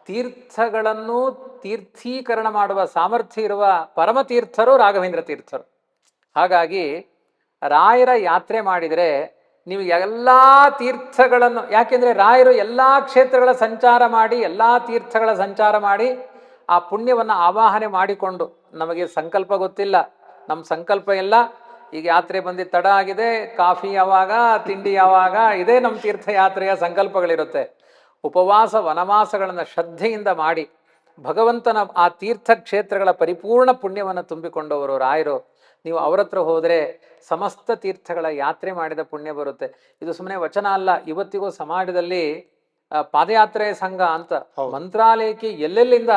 ತೀರ್ಥಗಳನ್ನು ತೀರ್ಥೀಕರಣ ಮಾಡುವ ಸಾಮರ್ಥ್ಯ ಇರುವ ಪರಮತೀರ್ಥರು ರಾಘವೇಂದ್ರ ತೀರ್ಥರು. ಹಾಗಾಗಿ ರಾಯರ ಯಾತ್ರೆ ಮಾಡಿದರೆ ನೀವು ಎಲ್ಲ ತೀರ್ಥಗಳನ್ನು, ಯಾಕೆಂದರೆ ರಾಯರು ಎಲ್ಲ ಕ್ಷೇತ್ರಗಳ ಸಂಚಾರ ಮಾಡಿ, ಎಲ್ಲ ತೀರ್ಥಗಳ ಸಂಚಾರ ಮಾಡಿ ಆ ಪುಣ್ಯವನ್ನು ಆವಾಹನೆ ಮಾಡಿಕೊಂಡು, ನಮಗೆ ಸಂಕಲ್ಪ ಗೊತ್ತಿಲ್ಲ, ನಮ್ಮ ಸಂಕಲ್ಪ ಎಲ್ಲ ಈಗ ಯಾತ್ರೆ ಬಂದು ತಡ ಆಗಿದೆ, ಕಾಫಿ ಯಾವಾಗ, ತಿಂಡಿ ಯಾವಾಗ, ಇದೇ ನಮ್ಮ ತೀರ್ಥಯಾತ್ರೆಯ ಸಂಕಲ್ಪಗಳಿರುತ್ತೆ. ಉಪವಾಸ ವನವಾಸಗಳನ್ನು ಶ್ರದ್ಧೆಯಿಂದ ಮಾಡಿ ಭಗವಂತನ ಆ ತೀರ್ಥ ಕ್ಷೇತ್ರಗಳ ಪರಿಪೂರ್ಣ ಪುಣ್ಯವನ್ನು ತುಂಬಿಕೊಂಡವರು ರಾಯರು. ನೀವು ಅವರ ಹತ್ರ ಹೋದರೆ ಸಮಸ್ತ ತೀರ್ಥಗಳ ಯಾತ್ರೆ ಮಾಡಿದ ಪುಣ್ಯ ಬರುತ್ತೆ. ಇದು ಸುಮ್ಮನೆ ವಚನ ಅಲ್ಲ. ಇವತ್ತಿಗೂ ಸಮಾಜದಲ್ಲಿ ಪಾದಯಾತ್ರೆ ಸಂಘ ಅಂತ ಮಂತ್ರಾಲಯಕ್ಕೆ ಎಲ್ಲೆಲ್ಲಿಂದ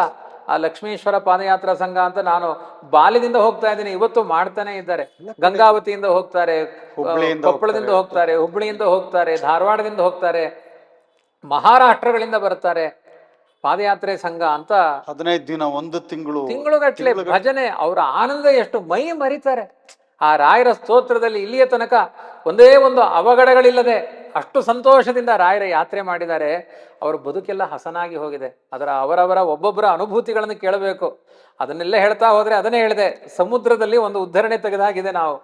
ಆ ಲಕ್ಷ್ಮೇಶ್ವರ ಪಾದಯಾತ್ರಾ ಸಂಘ ಅಂತ ನಾನು ಬಾಲ್ಯದಿಂದ ಹೋಗ್ತಾ ಇದ್ದೀನಿ, ಇವತ್ತು ಮಾಡ್ತಾನೆ ಇದ್ದಾರೆ. ಗಂಗಾವತಿಯಿಂದ ಹೋಗ್ತಾರೆ, ಕೊಪ್ಪಳದಿಂದ ಹೋಗ್ತಾರೆ, ಹುಬ್ಬಳ್ಳಿಯಿಂದ ಹೋಗ್ತಾರೆ, ಧಾರವಾಡದಿಂದ ಹೋಗ್ತಾರೆ, ಮಹಾರಾಷ್ಟ್ರಗಳಿಂದ ಬರ್ತಾರೆ. ಪಾದಯಾತ್ರೆ ಸಂಘ ಅಂತ 15 ದಿನ, 1 ತಿಂಗಳುಗಟ್ಟಲೆ ಭಜನೆ. ಅವರ ಆನಂದ ಎಷ್ಟು ಮೈ ಮರಿತಾರೆ. ಆ ರಾಯರ ಸ್ತೋತ್ರದಲ್ಲಿ ಇಲ್ಲಿಯ ತನಕ ಒಂದೇ ಒಂದು ಅವಘಡಗಳಿಲ್ಲದೆ ಅಷ್ಟು ಸಂತೋಷದಿಂದ ರಾಯರ ಯಾತ್ರೆ ಮಾಡಿದ್ದಾರೆ. ಅವರ ಬದುಕೆಲ್ಲ ಹಸನಾಗಿ ಹೋಗಿದೆ. ಅವರವರ ಒಬ್ಬೊಬ್ಬರ ಅನುಭೂತಿಗಳನ್ನು ಕೇಳಬೇಕು. ಅದನ್ನೆಲ್ಲ ಹೇಳ್ತಾ ಹೋದರೆ, ಅದನ್ನೇ ಹೇಳಿದೆ, ಸಮುದ್ರದಲ್ಲಿ ಒಂದು ಉದ್ಧರಣೆ ತೆಗೆದಾಗಿದೆ ನಾವು.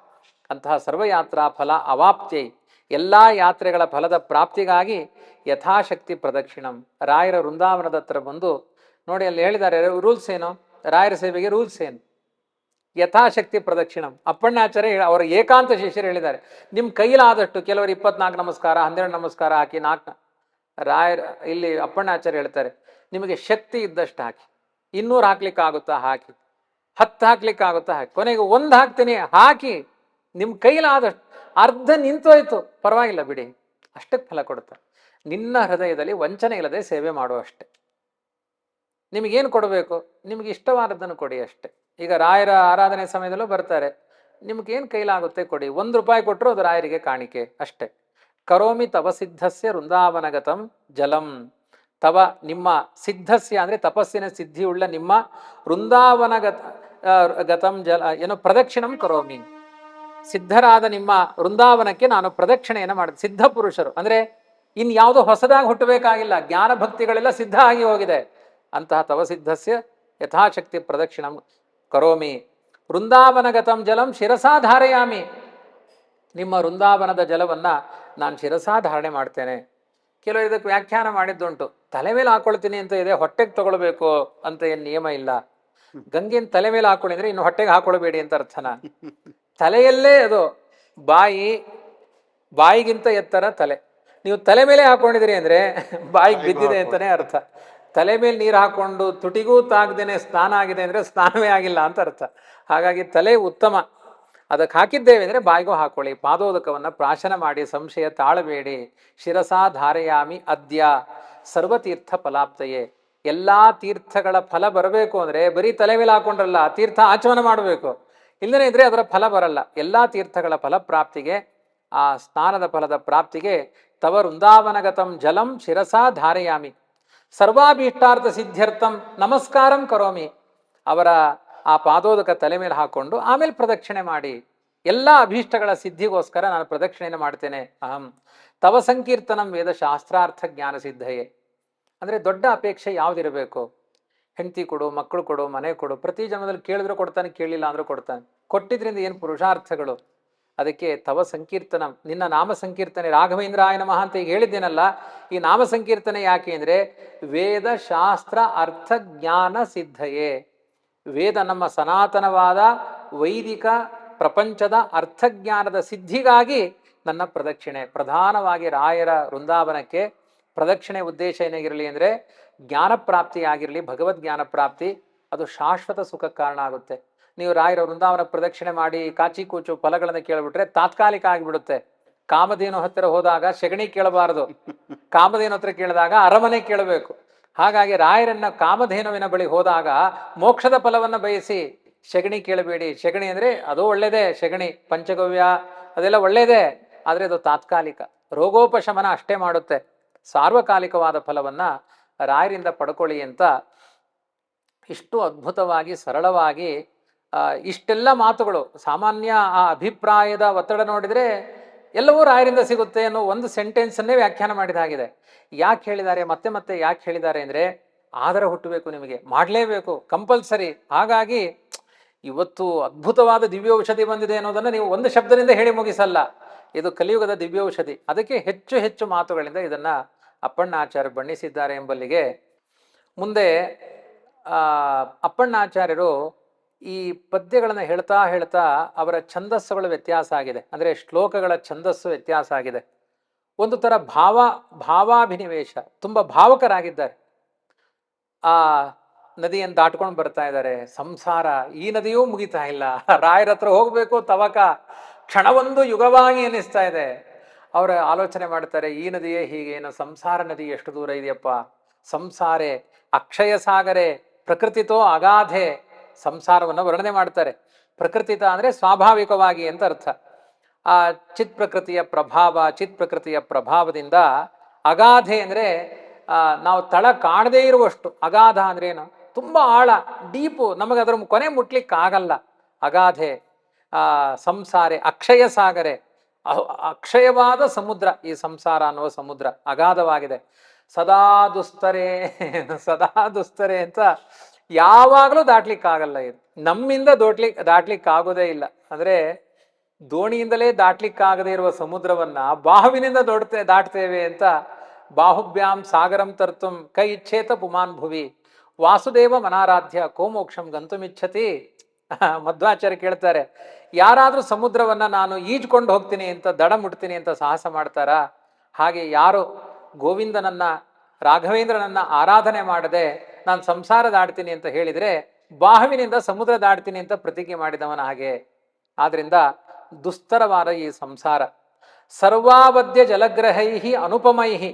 ಅಂತಹ ಸರ್ವಯಾತ್ರಾ ಫಲ ಅವಾಪ್ತ್ಯೈ, ಎಲ್ಲ ಯಾತ್ರೆಗಳ ಫಲದ ಪ್ರಾಪ್ತಿಗಾಗಿ ಯಥಾಶಕ್ತಿ ಪ್ರದಕ್ಷಿಣಂ. ರಾಯರ ವೃಂದಾವನದ ಹತ್ರ ಬಂದು ನೋಡಿ, ಅಲ್ಲಿ ಹೇಳಿದ್ದಾರೆ ರೂಲ್ಸ್ ಏನು, ರಾಯರ ಸೇವೆಗೆ ರೂಲ್ಸ್ ಏನು. ಯಥಾಶಕ್ತಿ ಪ್ರದಕ್ಷಿಣಂ. ಅಪ್ಪಣ್ಣಾಚಾರ್ಯ ಅವರ ಏಕಾಂತ ಶಿಷ್ಯರು ಹೇಳಿದ್ದಾರೆ, ನಿಮ್ಮ ಕೈಲಾದಷ್ಟು, ಕೆಲವರು 24 ನಮಸ್ಕಾರ, 12 ನಮಸ್ಕಾರ ಹಾಕಿ 4. ರಾಯರ ಇಲ್ಲಿ ಅಪ್ಪಣ್ಣಾಚಾರ್ಯ ಹೇಳ್ತಾರೆ, ನಿಮಗೆ ಶಕ್ತಿ ಇದ್ದಷ್ಟು ಹಾಕಿ, 200 ಹಾಕ್ಲಿಕ್ಕೆ ಆಗುತ್ತಾ ಹಾಕಿ, 10 ಹಾಕ್ಲಿಕ್ಕೆ ಆಗುತ್ತಾ ಹಾಕಿ, ಕೊನೆಗೆ 1 ಹಾಕ್ತೀನಿ ಹಾಕಿ, ನಿಮ್ಮ ಕೈಲಾದಷ್ಟು. ಅರ್ಧ ನಿಂತೋಯ್ತು, ಪರವಾಗಿಲ್ಲ ಬಿಡಿ, ಅಷ್ಟಕ್ಕೆ ಫಲ ಕೊಡುತ್ತೆ. ನಿನ್ನ ಹೃದಯದಲ್ಲಿ ವಂಚನೆ ಇಲ್ಲದೆ ಸೇವೆ ಮಾಡುವಷ್ಟೆ. ನಿಮಗೇನು ಕೊಡಬೇಕು, ನಿಮಗೆ ಇಷ್ಟವಾದದ್ದನ್ನು ಕೊಡಿ ಅಷ್ಟೆ. ಈಗ ರಾಯರ ಆರಾಧನೆ ಸಮಯದಲ್ಲೂ ಬರ್ತಾರೆ, ನಿಮ್ಗೇನು ಕೈಲಾಗುತ್ತೆ ಕೊಡಿ. 1 ರೂಪಾಯಿ ಕೊಟ್ಟರು ಅದು ರಾಯರಿಗೆ ಕಾಣಿಕೆ ಅಷ್ಟೆ. ಕರೋಮಿ ತವ ಸಿದ್ಧಸ್ಯ ವೃಂದಾವನಗತಂ ಜಲಂ. ತವ ನಿಮ್ಮ ಸಿದ್ಧಸ್ಯ ಅಂದರೆ ತಪಸ್ಸಿನ ಸಿದ್ಧಿಯುಳ್ಳ ನಿಮ್ಮ ಗತಂ ಜಲ ಏನೋ ಪ್ರದಕ್ಷಿಣಂ ಕರೋಮಿ. ಸಿದ್ಧರಾದ ನಿಮ್ಮ ವೃಂದಾವನಕ್ಕೆ ನಾನು ಪ್ರದಕ್ಷಿಣೆಯನ್ನು ಮಾಡಿದೆ. ಸಿದ್ಧ ಪುರುಷರು ಅಂದರೆ ಇನ್ಯಾವುದೋ ಹೊಸದಾಗಿ ಹುಟ್ಟಬೇಕಾಗಿಲ್ಲ, ಜ್ಞಾನ ಭಕ್ತಿಗಳೆಲ್ಲ ಸಿದ್ಧ ಆಗಿ ಹೋಗಿದೆ. ಅಂತಹ ತವ ಸಿದ್ಧಸ್ಯ ಯಥಾಶಕ್ತಿ ಪ್ರದಕ್ಷಿಣಂ ಕರೋಮಿ. ವೃಂದಾವನಗತಂ ಜಲಂ ಶಿರಸಾ ಧಾರಯಾಮಿ. ನಿಮ್ಮ ವೃಂದಾವನದ ಜಲವನ್ನು ನಾನು ಶಿರಸಾ ಧಾರಣೆ ಮಾಡ್ತೇನೆ. ಕೆಲವು ಇದಕ್ಕೆ ವ್ಯಾಖ್ಯಾನ ಮಾಡಿದ್ದುಂಟು, ತಲೆ ಮೇಲೆ ಹಾಕೊಳ್ತೀನಿ ಅಂತ ಇದೆ, ಹೊಟ್ಟೆಗೆ ತಗೊಳ್ಬೇಕು ಅಂತ ಏನು ನಿಯಮ ಇಲ್ಲ. ಗಂಗೆನ ತಲೆ ಮೇಲೆ ಹಾಕೊಳ್ಳಿದ್ರೆ ಇನ್ನು ಹೊಟ್ಟೆಗೆ ಹಾಕೊಳ್ಬೇಡಿ ಅಂತ ಅರ್ಥನ. ತಲೆಯಲ್ಲೇ ಅದು, ಬಾಯಿಗಿಂತ ಎತ್ತರ ತಲೆ. ನೀವು ತಲೆ ಮೇಲೆ ಹಾಕೊಂಡಿದ್ರಿ ಅಂದರೆ ಬಾಯಿಗೆ ಬಿದ್ದಿದೆ ಅಂತಲೇ ಅರ್ಥ. ತಲೆ ಮೇಲೆ ನೀರು ಹಾಕೊಂಡು ತುಟಿಗೂ ತಾಗ್ದೇನೆ ಸ್ನಾನ ಆಗಿದೆ ಅಂದರೆ ಸ್ನಾನವೇ ಆಗಿಲ್ಲ ಅಂತ ಅರ್ಥ. ಹಾಗಾಗಿ ತಲೆ ಉತ್ತಮ. ಅದಕ್ಕೆ ಹಾಕಿದ್ದೇವೆ ಅಂದರೆ ಬಾಯಿಗೂ ಹಾಕೊಳ್ಳಿ. ಪಾದೋದಕವನ್ನು ಪ್ರಾಶನ ಮಾಡಿ ಸಂಶಯ ತಾಳಬೇಡಿ. ಶಿರಸಾ ಧಾರಯಾಮಿ ಅದ್ಯ ಸರ್ವತೀರ್ಥ ಫಲಾಪ್ತಯೇ. ಎಲ್ಲಾ ತೀರ್ಥಗಳ ಫಲ ಬರಬೇಕು ಅಂದರೆ ಬರೀ ತಲೆ ಮೇಲೆ ಹಾಕೊಂಡ್ರಲ್ಲ, ತೀರ್ಥ ಆಚಮನ ಮಾಡಬೇಕು. ಇಲ್ಲದೇ ಇದ್ರೆ ಅದರ ಫಲ ಬರಲ್ಲ. ಎಲ್ಲಾ ತೀರ್ಥಗಳ ಫಲ ಪ್ರಾಪ್ತಿಗೆ, ಆ ಸ್ನಾನದ ಫಲದ ಪ್ರಾಪ್ತಿಗೆ ತವ ವೃಂದಾವನಗತಂ ಜಲಂ ಶಿರಸಾ ಧಾರಯಾಮಿ ಸರ್ವಾಭೀಷ್ಟಾರ್ಥ ಸಿದ್ಧ್ಯರ್ಥಂ ನಮಸ್ಕಾರಂ ಕರೋಮಿ. ಅವರ ಆ ಪಾದೋದಕ ತಲೆ ಮೇಲೆ ಹಾಕೊಂಡು ಆಮೇಲೆ ಪ್ರದಕ್ಷಿಣೆ ಮಾಡಿ. ಎಲ್ಲ ಅಭೀಷ್ಟಗಳ ಸಿದ್ಧಿಗೋಸ್ಕರ ನಾನು ಪ್ರದಕ್ಷಿಣೆಯನ್ನು ಮಾಡ್ತೇನೆ. ಅಹಂ ತವ ಸಂಕೀರ್ತನಂ ವೇದ ಶಾಸ್ತ್ರಾರ್ಥ ಜ್ಞಾನ ಸಿದ್ಧಯೇ. ಅಂದರೆ ದೊಡ್ಡ ಅಪೇಕ್ಷೆ ಯಾವುದಿರಬೇಕು? ಹೆಂಡತಿ ಕೊಡು, ಮಕ್ಕಳು ಕೊಡು, ಮನೆ ಕೊಡು. ಪ್ರತಿ ಜನ್ಮದಲ್ಲಿ ಕೇಳಿದ್ರು ಕೊಡ್ತಾನೆ, ಕೇಳಿಲ್ಲ ಅಂದ್ರೂ ಕೊಡ್ತಾನೆ. ಕೊಟ್ಟಿದ್ರಿಂದ ಏನು ಪುರುಷಾರ್ಥಗಳು? ಅದಕ್ಕೆ ತವ ಸಂಕೀರ್ತನ, ನಿನ್ನ ನಾಮ ಸಂಕೀರ್ತನೆ, ರಾಘವೇಂದ್ರಾಯ ನಮಃ ಅಂತ ಈಗ ಹೇಳಿದ್ದೇನಲ್ಲ, ಈ ನಾಮ ಸಂಕೀರ್ತನೆ ಯಾಕೆ ಅಂದರೆ ವೇದ ಶಾಸ್ತ್ರ ಅರ್ಥ ಜ್ಞಾನ ಸಿದ್ಧಯೇ. ವೇದ ನಮ್ಮ ಸನಾತನವಾದ ವೈದಿಕ ಪ್ರಪಂಚದ ಅರ್ಥಜ್ಞಾನದ ಸಿದ್ಧಿಗಾಗಿ ನನ್ನ ಪ್ರದಕ್ಷಿಣೆ. ಪ್ರಧಾನವಾಗಿ ರಾಯರ ವೃಂದಾವನಕ್ಕೆ ಪ್ರದಕ್ಷಿಣೆ ಉದ್ದೇಶ ಏನಾಗಿರಲಿ ಅಂದರೆ ಜ್ಞಾನ ಪ್ರಾಪ್ತಿ ಆಗಿರಲಿ, ಭಗವದ್ಜ್ಞಾನ ಪ್ರಾಪ್ತಿ. ಅದು ಶಾಶ್ವತ ಸುಖಕ್ಕೆ ಕಾರಣ ಆಗುತ್ತೆ. ನೀವು ರಾಯರ ವೃಂದಾವನ ಪ್ರದಕ್ಷಿಣೆ ಮಾಡಿ ಕಾಚಿ ಕೂಚು ಫಲಗಳನ್ನು ಕೇಳಿಬಿಟ್ರೆ ತಾತ್ಕಾಲಿಕ ಆಗಿಬಿಡುತ್ತೆ. ಕಾಮಧೇನು ಹತ್ತಿರ ಹೋದಾಗ ಸೆಗಣಿ ಕೇಳಬಾರದು, ಕಾಮಧೇನು ಹತ್ರ ಕೇಳಿದಾಗ ಅರಮನೆ ಕೇಳಬೇಕು. ಹಾಗಾಗಿ ರಾಯರನ್ನ ಕಾಮಧೇನುವಿನ ಬಳಿ ಹೋದಾಗ ಮೋಕ್ಷದ ಫಲವನ್ನು ಬಯಸಿ ಸೆಗಣಿ ಕೇಳಬೇಡಿ. ಸೆಗಣಿ ಅಂದರೆ ಅದು ಒಳ್ಳೆಯದೇ, ಸೆಗಣಿ ಪಂಚಗವ್ಯ ಅದೆಲ್ಲ ಒಳ್ಳೆಯದೇ, ಆದರೆ ಅದು ತಾತ್ಕಾಲಿಕ, ರೋಗೋಪಶಮನ ಅಷ್ಟೇ ಮಾಡುತ್ತೆ. ಸಾರ್ವಕಾಲಿಕವಾದ ಫಲವನ್ನು ರಾಯರಿಂದ ಪಡ್ಕೊಳ್ಳಿ ಅಂತ ಇಷ್ಟು ಅದ್ಭುತವಾಗಿ ಸರಳವಾಗಿ ಇಷ್ಟೆಲ್ಲ ಮಾತುಗಳು. ಸಾಮಾನ್ಯ ಆ ಅಭಿಪ್ರಾಯದ ಒತ್ತಡ ನೋಡಿದರೆ ಎಲ್ಲವೂ ರಾಯರಿಂದ ಸಿಗುತ್ತೆ ಅನ್ನೋ ಒಂದು ಸೆಂಟೆನ್ಸನ್ನೇ ವ್ಯಾಖ್ಯಾನ ಮಾಡಿದಾಗಿದೆ. ಯಾಕೆ ಹೇಳಿದ್ದಾರೆ, ಮತ್ತೆ ಮತ್ತೆ ಯಾಕೆ ಹೇಳಿದ್ದಾರೆ ಅಂದರೆ ಆದರ ಹುಟ್ಟಬೇಕು, ನಿಮಗೆ ಮಾಡಲೇಬೇಕು, ಕಂಪಲ್ಸರಿ. ಹಾಗಾಗಿ ಇವತ್ತು ಅದ್ಭುತವಾದ ದಿವ್ಯೌಷಧಿ ಬಂದಿದೆ ಅನ್ನೋದನ್ನು ನೀವು ಒಂದು ಶಬ್ದದಿಂದ ಹೇಳಿ ಮುಗಿಸಲ್ಲ. ಇದು ಕಲಿಯುಗದ ದಿವ್ಯೌಷಧಿ. ಅದಕ್ಕೆ ಹೆಚ್ಚು ಹೆಚ್ಚು ಮಾತುಗಳಿಂದ ಇದನ್ನು ಅಪ್ಪಣ್ಣಾಚಾರ್ಯ ಬಣ್ಣಿಸಿದ್ದಾರೆ ಎಂಬಲ್ಲಿಗೆ ಮುಂದೆ ಅಪ್ಪಣ್ಣಾಚಾರ್ಯರು ಈ ಪದ್ಯಗಳನ್ನು ಹೇಳ್ತಾ ಹೇಳ್ತಾ ಅವರ ಛಂದಸ್ಸುಗಳ ವ್ಯತ್ಯಾಸ ಆಗಿದೆ. ಅಂದರೆ ಶ್ಲೋಕಗಳ ಛಂದಸ್ಸು ವ್ಯತ್ಯಾಸ ಆಗಿದೆ. ಒಂದು ಥರ ಭಾವಾಭಿನಿವೇಶ, ತುಂಬ ಭಾವಕರಾಗಿದ್ದಾರೆ. ಆ ನದಿಯನ್ನು ದಾಟ್ಕೊಂಡು ಬರ್ತಾ ಇದ್ದಾರೆ. ಸಂಸಾರ, ಈ ನದಿಯೂ ಮುಗಿತಾ ಇಲ್ಲ, ರಾಯರ ಹತ್ರ ಹೋಗಬೇಕು, ತವಕ ಕ್ಷಣವೊಂದು ಯುಗವಾಗಿ ಅನ್ನಿಸ್ತಾ ಇದೆ. ಅವರ ಆಲೋಚನೆ ಮಾಡ್ತಾರೆ, ಈ ನದಿಯೇ ಹೀಗೇನು, ಸಂಸಾರ ನದಿ ಎಷ್ಟು ದೂರ ಇದೆಯಪ್ಪ. ಸಂಸಾರೆ ಅಕ್ಷಯ ಸಾಗರೆ ಪ್ರಕೃತಿತೋ ಅಗಾಧೆ. ಸಂಸಾರವನ್ನು ವರ್ಣನೆ ಮಾಡ್ತಾರೆ. ಪ್ರಕೃತಿತ ಅಂದರೆ ಸ್ವಾಭಾವಿಕವಾಗಿ ಅಂತ ಅರ್ಥ. ಆ ಚಿತ್ ಪ್ರಕೃತಿಯ ಪ್ರಭಾವ, ಚಿತ್ ಪ್ರಕೃತಿಯ ಪ್ರಭಾವದಿಂದ ಅಗಾಧೆ ಅಂದರೆ ನಾವು ತಳ ಕಾಣದೇ ಇರುವಷ್ಟು. ಅಗಾಧ ಅಂದ್ರೆ ಏನು? ತುಂಬ ಆಳ, ಡೀಪು, ನಮಗೆ ಅದರ ಕೊನೆ ಮುಟ್ಲಿಕ್ಕಾಗಲ್ಲ. ಅಗಾಧೆ. ಸಂಸಾರೆ ಅಕ್ಷಯ ಸಾಗರೆ, ಅಕ್ಷಯವಾದ ಸಮುದ್ರ. ಈ ಸಂಸಾರ ಅನ್ನುವ ಸಮುದ್ರ ಅಗಾಧವಾಗಿದೆ. ಸದಾ ದುಸ್ತರೆ, ಸದಾ ದುಸ್ತರೆ ಅಂತ ಯಾವಾಗಲೂ ದಾಟ್ಲಿಕ್ಕಾಗಲ್ಲ. ಇದು ನಮ್ಮಿಂದ ದಾಟ್ಲಿಕ್ಕಾಗೋದೇ ಇಲ್ಲ. ಅಂದರೆ ದೋಣಿಯಿಂದಲೇ ದಾಟ್ಲಿಕ್ಕಾಗದೇ ಇರುವ ಸಮುದ್ರವನ್ನ ಬಾಹುವಿನಿಂದ ದಾಟ್ತೇವೆ ಅಂತ. ಬಾಹುಭ್ಯಾಂ ಸಾಗರಂ ತರ್ತುಂ ಕೈ ಇಚ್ಛೇತ ಪುಮಾನ್ ಭುವಿ ವಾಸುದೇವ ಮನಾರಾಧ್ಯ ಕೋ ಮೋಕ್ಷಂ ಗಂತುಮಿಚ್ಛತಿ. ಮಧ್ವಾಚಾರ್ಯ ಕೇಳ್ತಾರೆ, ಯಾರಾದರೂ ಸಮುದ್ರವನ್ನ ನಾನು ಈಜ್ಕೊಂಡು ಹೋಗ್ತೀನಿ ಅಂತ, ದಡ ಮುಟ್ತೀನಿ ಅಂತ ಸಾಹಸ ಮಾಡ್ತಾರಾ? ಹಾಗೆ ಯಾರು ಗೋವಿಂದನನ್ನ, ರಾಘವೇಂದ್ರನನ್ನ ಆರಾಧನೆ ಮಾಡದೆ ನಾನು ಸಂಸಾರ ದಾಡ್ತೀನಿ ಅಂತ ಹೇಳಿದರೆ ಬಾಹುವಿನಿಂದ ಸಮುದ್ರ ದಾಡ್ತೀನಿ ಅಂತ ಪ್ರತಿಜ್ಞೆ ಮಾಡಿದವನ ಹಾಗೆ. ಆದ್ರಿಂದ ದುಸ್ತರವಾದ ಈ ಸಂಸಾರ. ಸರ್ವಾವದ್ಯ ಜಲಗ್ರಹೈಹಿ ಅನುಪಮೈಹಿ.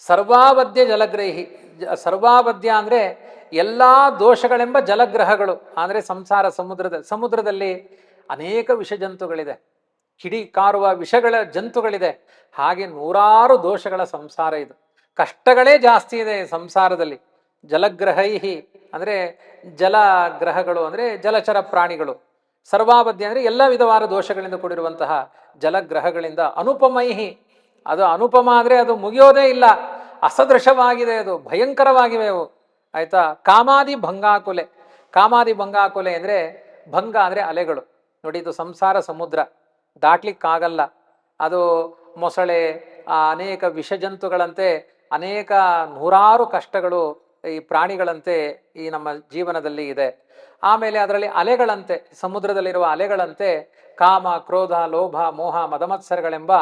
ಸರ್ವಾವದ್ಯ ಜಲಗ್ರಹಿ, ಸರ್ವಾವದ್ಯ ಅಂದರೆ ಎಲ್ಲ ದೋಷಗಳೆಂಬ ಜಲಗ್ರಹಗಳು. ಅಂದರೆ ಸಂಸಾರ ಸಮುದ್ರದಲ್ಲಿ ಅನೇಕ ವಿಷಜಂತುಗಳಿದೆ, ಕಿಡಿ ಕಾರುವ ವಿಷಗಳ ಜಂತುಗಳಿದೆ. ಹಾಗೆ ನೂರಾರು ದೋಷಗಳ ಸಂಸಾರ ಇದು. ಕಷ್ಟಗಳೇ ಜಾಸ್ತಿ ಇದೆ ಸಂಸಾರದಲ್ಲಿ. ಜಲಗ್ರಹೈಹಿ ಅಂದರೆ ಜಲಗ್ರಹಗಳು ಅಂದರೆ ಜಲಚರ ಪ್ರಾಣಿಗಳು. ಸರ್ವಾವಧ್ಯ ಅಂದರೆ ಎಲ್ಲ ವಿಧವಾದ ದೋಷಗಳಿಂದ ಕೂಡಿರುವಂತಹ ಜಲಗ್ರಹಗಳಿಂದ. ಅನುಪಮೈಹಿ, ಅದು ಅನುಪಮ ಅಂದರೆ ಅದು ಮುಗಿಯೋದೇ ಇಲ್ಲ, ಅಸದೃಶವಾಗಿದೆ, ಅದು ಭಯಂಕರವಾಗಿವೆ ಅವು. ಆಯ್ತಾ? ಕಾಮಾದಿ ಭಂಗಾಕುಲೆ. ಕಾಮಾದಿ ಭಂಗಾಕುಲೆ ಅಂದರೆ ಭಂಗ ಅಂದರೆ ಅಲೆಗಳು. ನೋಡಿ, ಇದು ಸಂಸಾರ ಸಮುದ್ರ, ದಾಟ್ಲಿಕ್ಕಾಗಲ್ಲ. ಅದು ಮೊಸಳೆ, ಅನೇಕ ವಿಷಜಂತುಗಳಂತೆ ಅನೇಕ ನೂರಾರು ಕಷ್ಟಗಳು ಈ ಪ್ರಾಣಿಗಳಂತೆ ಈ ನಮ್ಮ ಜೀವನದಲ್ಲಿ ಇದೆ. ಆಮೇಲೆ ಅದರಲ್ಲಿ ಅಲೆಗಳಂತೆ, ಸಮುದ್ರದಲ್ಲಿರುವ ಅಲೆಗಳಂತೆ ಕಾಮ, ಕ್ರೋಧ, ಲೋಭ, ಮೋಹ, ಮದಮತ್ಸರಗಳೆಂಬ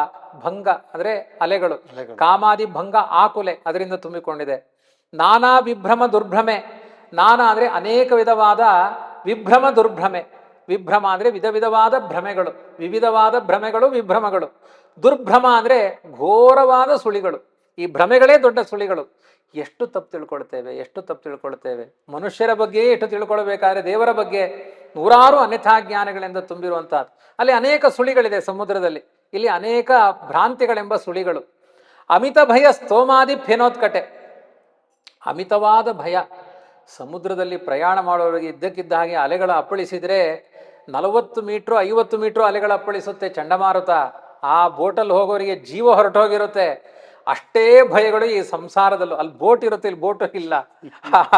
ಭಂಗ ಅಂದರೆ ಅಲೆಗಳು. ಕಾಮಾದಿ ಭಂಗ ಆಕುಲೆ, ಅದರಿಂದ ತುಂಬಿಕೊಂಡಿದೆ. ನಾನಾ ವಿಭ್ರಮ ದುರ್ಭ್ರಮೆ. ನಾನಾ ಅಂದರೆ ಅನೇಕ ವಿಧವಾದ ವಿಭ್ರಮ ದುರ್ಭ್ರಮೆ. ವಿಭ್ರಮ ಅಂದರೆ ವಿಧ ವಿಧವಾದ ಭ್ರಮೆಗಳು, ವಿವಿಧವಾದ ಭ್ರಮೆಗಳು, ವಿಭ್ರಮಗಳು. ದುರ್ಭ್ರಮ ಅಂದರೆ ಘೋರವಾದ ಸುಳಿಗಳು. ಈ ಭ್ರಮೆಗಳೇ ದೊಡ್ಡ ಸುಳಿಗಳು. ಎಷ್ಟು ತಪ್ಪು ತಿಳ್ಕೊಳ್ತೇವೆ, ಎಷ್ಟು ತಪ್ಪು ತಿಳ್ಕೊಳ್ತೇವೆ. ಮನುಷ್ಯರ ಬಗ್ಗೆಯೇ ಎಷ್ಟು ತಿಳ್ಕೊಳ್ಬೇಕಾದ್ರೆ ದೇವರ ಬಗ್ಗೆ ನೂರಾರು ಅನ್ಯಥಾ ಜ್ಞಾನಗಳಿಂದ ತುಂಬಿರುವಂತಹದ್ದು. ಅಲ್ಲಿ ಅನೇಕ ಸುಳಿಗಳಿದೆ ಸಮುದ್ರದಲ್ಲಿ, ಇಲ್ಲಿ ಅನೇಕ ಭ್ರಾಂತಿಗಳೆಂಬ ಸುಳಿಗಳು. ಅಮಿತ ಭಯ ಸ್ತೋಮಾದಿ ಫೆನೋತ್ಕಟೆ, ಅಮಿತವಾದ ಭಯ. ಸಮುದ್ರದಲ್ಲಿ ಪ್ರಯಾಣ ಮಾಡೋರಿಗೆ ಇದ್ದಕ್ಕಿದ್ದ ಹಾಗೆ ಅಲೆಗಳ ಅಪ್ಪಳಿಸಿದರೆ 40 ಮೀಟ್ರು 50 ಮೀಟ್ರು ಅಲೆಗಳ ಅಪ್ಪಳಿಸುತ್ತೆ ಚಂಡಮಾರುತ. ಆ ಬೋಟಲ್ಲಿ ಹೋಗೋರಿಗೆ ಜೀವ ಹೊರಟೋಗಿರುತ್ತೆ. ಅಷ್ಟೇ ಭಯಗಳು ಈ ಸಂಸಾರದಲ್ಲೂ. ಅಲ್ಲಿ ಬೋಟ್ ಇರುತ್ತೆ, ಇಲ್ಲಿ ಬೋಟು ಇಲ್ಲ.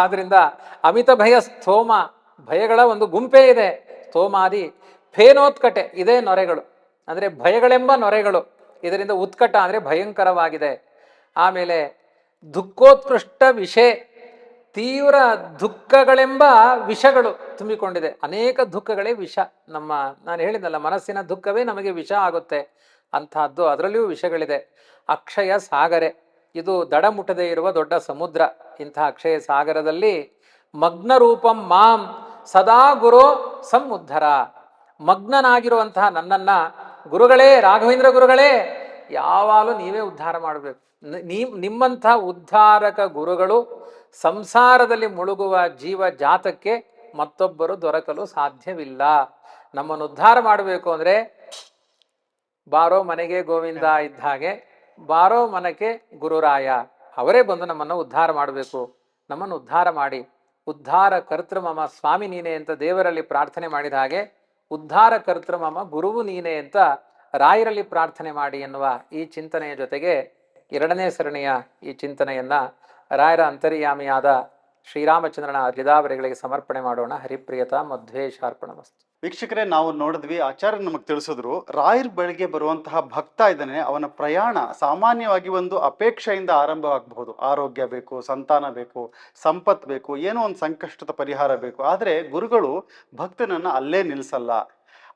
ಆದ್ರಿಂದ ಅಮಿತ ಭಯ ಸ್ತೋಮ, ಭಯಗಳ ಒಂದು ಗುಂಪೇ ಇದೆ. ಸ್ತೋಮಾದಿ ಫೇನೋತ್ಕಟೆ, ಇದೇ ನೊರೆಗಳು ಅಂದರೆ ಭಯಗಳೆಂಬ ನೊರೆಗಳು. ಇದರಿಂದ ಉತ್ಕಟ ಅಂದರೆ ಭಯಂಕರವಾಗಿದೆ. ಆಮೇಲೆ ದುಃಖೋತ್ಕೃಷ್ಟ ವಿಷಯ, ತೀವ್ರ ದುಃಖಗಳೆಂಬ ವಿಷಗಳು ತುಂಬಿಕೊಂಡಿದೆ. ಅನೇಕ ದುಃಖಗಳೇ ವಿಷ. ನಾನು ಹೇಳಿದ್ನಲ್ಲ, ಮನಸ್ಸಿನ ದುಃಖವೇ ನಮಗೆ ವಿಷ ಆಗುತ್ತೆ ಅಂತಹದ್ದು. ಅದರಲ್ಲಿಯೂ ವಿಷಗಳಿದೆ. ಅಕ್ಷಯ ಸಾಗರೆ, ಇದು ದಡ ಮುಟ್ಟದೇ ಇರುವ ದೊಡ್ಡ ಸಮುದ್ರ. ಇಂತಹ ಅಕ್ಷಯ ಸಾಗರದಲ್ಲಿ ಮಗ್ನ ರೂಪಂ ಮಾಂ ಸದಾ ಗುರು ಸಮುದ್ಧರ, ಮಗ್ನನಾಗಿರುವಂತಹ ನನ್ನನ್ನ ಗುರುಗಳೇ, ರಾಘವೇಂದ್ರ ಗುರುಗಳೇ, ಯಾವಾಗಲೂ ನೀವೇ ಉದ್ಧಾರ ಮಾಡಬೇಕು. ನಿಮ್ಮಂಥ ಉದ್ಧಾರಕ ಗುರುಗಳು ಸಂಸಾರದಲ್ಲಿ ಮುಳುಗುವ ಜೀವ ಜಾತಕ್ಕೆ ಮತ್ತೊಬ್ಬರು ದೊರಕಲು ಸಾಧ್ಯವಿಲ್ಲ. ನಮ್ಮನ್ನು ಉದ್ಧಾರ ಮಾಡಬೇಕು ಅಂದರೆ ಬಾರೋ ಮನೆಗೆ ಗೋವಿಂದ ಇದ್ದ ಹಾಗೆ ಬಾರೋ ಮನಕ್ಕೆ ಗುರುರಾಯ, ಅವರೇ ಬಂದು ನಮ್ಮನ್ನು ಉದ್ಧಾರ ಮಾಡಬೇಕು. ನಮ್ಮನ್ನು ಉದ್ಧಾರ ಮಾಡಿ, ಉದ್ಧಾರ ಕರ್ತೃಮಮ ಸ್ವಾಮಿ ನೀನೆ ಅಂತ ದೇವರಲ್ಲಿ ಪ್ರಾರ್ಥನೆ ಮಾಡಿದ ಹಾಗೆ ಉದ್ಧಾರ ಕರ್ತೃಮಮ ಗುರುವು ನೀನೆ ಅಂತ ರಾಯರಲ್ಲಿ ಪ್ರಾರ್ಥನೆ ಮಾಡಿ ಎನ್ನುವ ಈ ಚಿಂತನೆಯ ಜೊತೆಗೆ 2ನೇ ಸರಣಿಯ ಈ ಚಿಂತನೆಯನ್ನ ರಾಯರ ಅಂತರ್ಯಾಮಿಯಾದ ಶ್ರೀರಾಮಚಂದ್ರನ ಹೃದಯಾವರಿಗಳಿಗೆ ಸಮರ್ಪಣೆ ಮಾಡೋಣ. ಹರಿಪ್ರಿಯತಾ ಮಧ್ವೇಶಾರ್ಪಣಮಸ್ತು. ವೀಕ್ಷಕರೇ, ನಾವು ನೋಡಿದ್ವಿ, ಆಚಾರ್ಯ ನಮಗೆ ತಿಳಿಸಿದ್ರು, ರಾಯರ ಬಳಿಗೆ ಬರುವಂತಹ ಭಕ್ತ ಇದ್ದಾನೆ, ಅವನ ಪ್ರಯಾಣ ಸಾಮಾನ್ಯವಾಗಿ ಒಂದು ಅಪೇಕ್ಷೆಯಿಂದ ಆರಂಭವಾಗಬಹುದು. ಆರೋಗ್ಯ ಬೇಕು, ಸಂತಾನ ಬೇಕು, ಸಂಪತ್ತು ಬೇಕು, ಏನೋ ಒಂದು ಸಂಕಷ್ಟದ ಪರಿಹಾರ ಬೇಕು. ಆದರೆ ಗುರುಗಳು ಭಕ್ತನನ್ನು ಅಲ್ಲೇ ನಿಲ್ಲಿಸಲ್ಲ.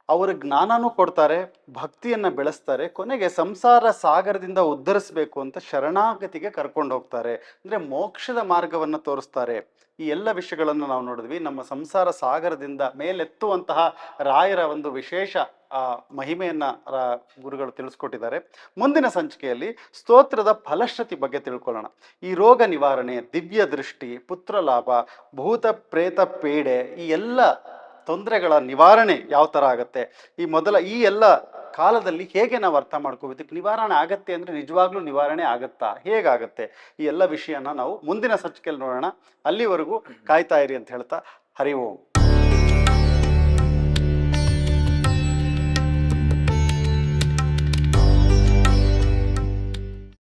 ಅವರು ಜ್ಞಾನನೂ ಕೊಡ್ತಾರೆ, ಭಕ್ತಿಯನ್ನ ಬೆಳೆಸ್ತಾರೆ, ಕೊನೆಗೆ ಸಂಸಾರ ಸಾಗರದಿಂದ ಉದ್ಧರಿಸಬೇಕು ಅಂತ ಶರಣಾಗತಿಗೆ ಕರ್ಕೊಂಡು ಹೋಗ್ತಾರೆ. ಅಂದ್ರೆ ಮೋಕ್ಷದ ಮಾರ್ಗವನ್ನು ತೋರಿಸ್ತಾರೆ. ಈ ಎಲ್ಲ ವಿಷಯಗಳನ್ನು ನಾವು ನೋಡಿದ್ವಿ. ನಮ್ಮ ಸಂಸಾರ ಸಾಗರದಿಂದ ಮೇಲೆತ್ತುವಂತಹ ರಾಯರ ಒಂದು ವಿಶೇಷ ಮಹಿಮೆಯನ್ನ ಗುರುಗಳು ತಿಳಿಸ್ಕೊಟ್ಟಿದ್ದಾರೆ. ಮುಂದಿನ ಸಂಚಿಕೆಯಲ್ಲಿ ಸ್ತೋತ್ರದ ಫಲಶ್ರುತಿ ಬಗ್ಗೆ ತಿಳ್ಕೊಳ್ಳೋಣ. ಈ ರೋಗ ನಿವಾರಣೆ, ದಿವ್ಯ ದೃಷ್ಟಿ, ಪುತ್ರ ಲಾಭ, ಭೂತ ಪ್ರೇತ ಪೀಡೆ, ಈ ಎಲ್ಲ ತೊಂದರೆಗಳ ನಿವಾರಣೆ ಯಾವ ಥರ ಆಗುತ್ತೆ, ಈ ಎಲ್ಲ ಕಾಲದಲ್ಲಿ ಹೇಗೆ ನಾವು ಅರ್ಥ ಮಾಡ್ಕೋಬೇಕು, ನಿವಾರಣೆ ಆಗತ್ತೆ ಅಂದರೆ ನಿಜವಾಗ್ಲೂ ನಿವಾರಣೆ ಆಗುತ್ತಾ, ಹೇಗಾಗತ್ತೆ, ಈ ಎಲ್ಲ ವಿಷಯನ ನಾವು ಮುಂದಿನ ಸಂಚಿಕೆಯಲ್ಲಿ ನೋಡೋಣ. ಅಲ್ಲಿವರೆಗೂ ಕಾಯ್ತಾ ಇರಿ ಅಂತ ಹೇಳ್ತಾ, ಹರಿ ಓಂ.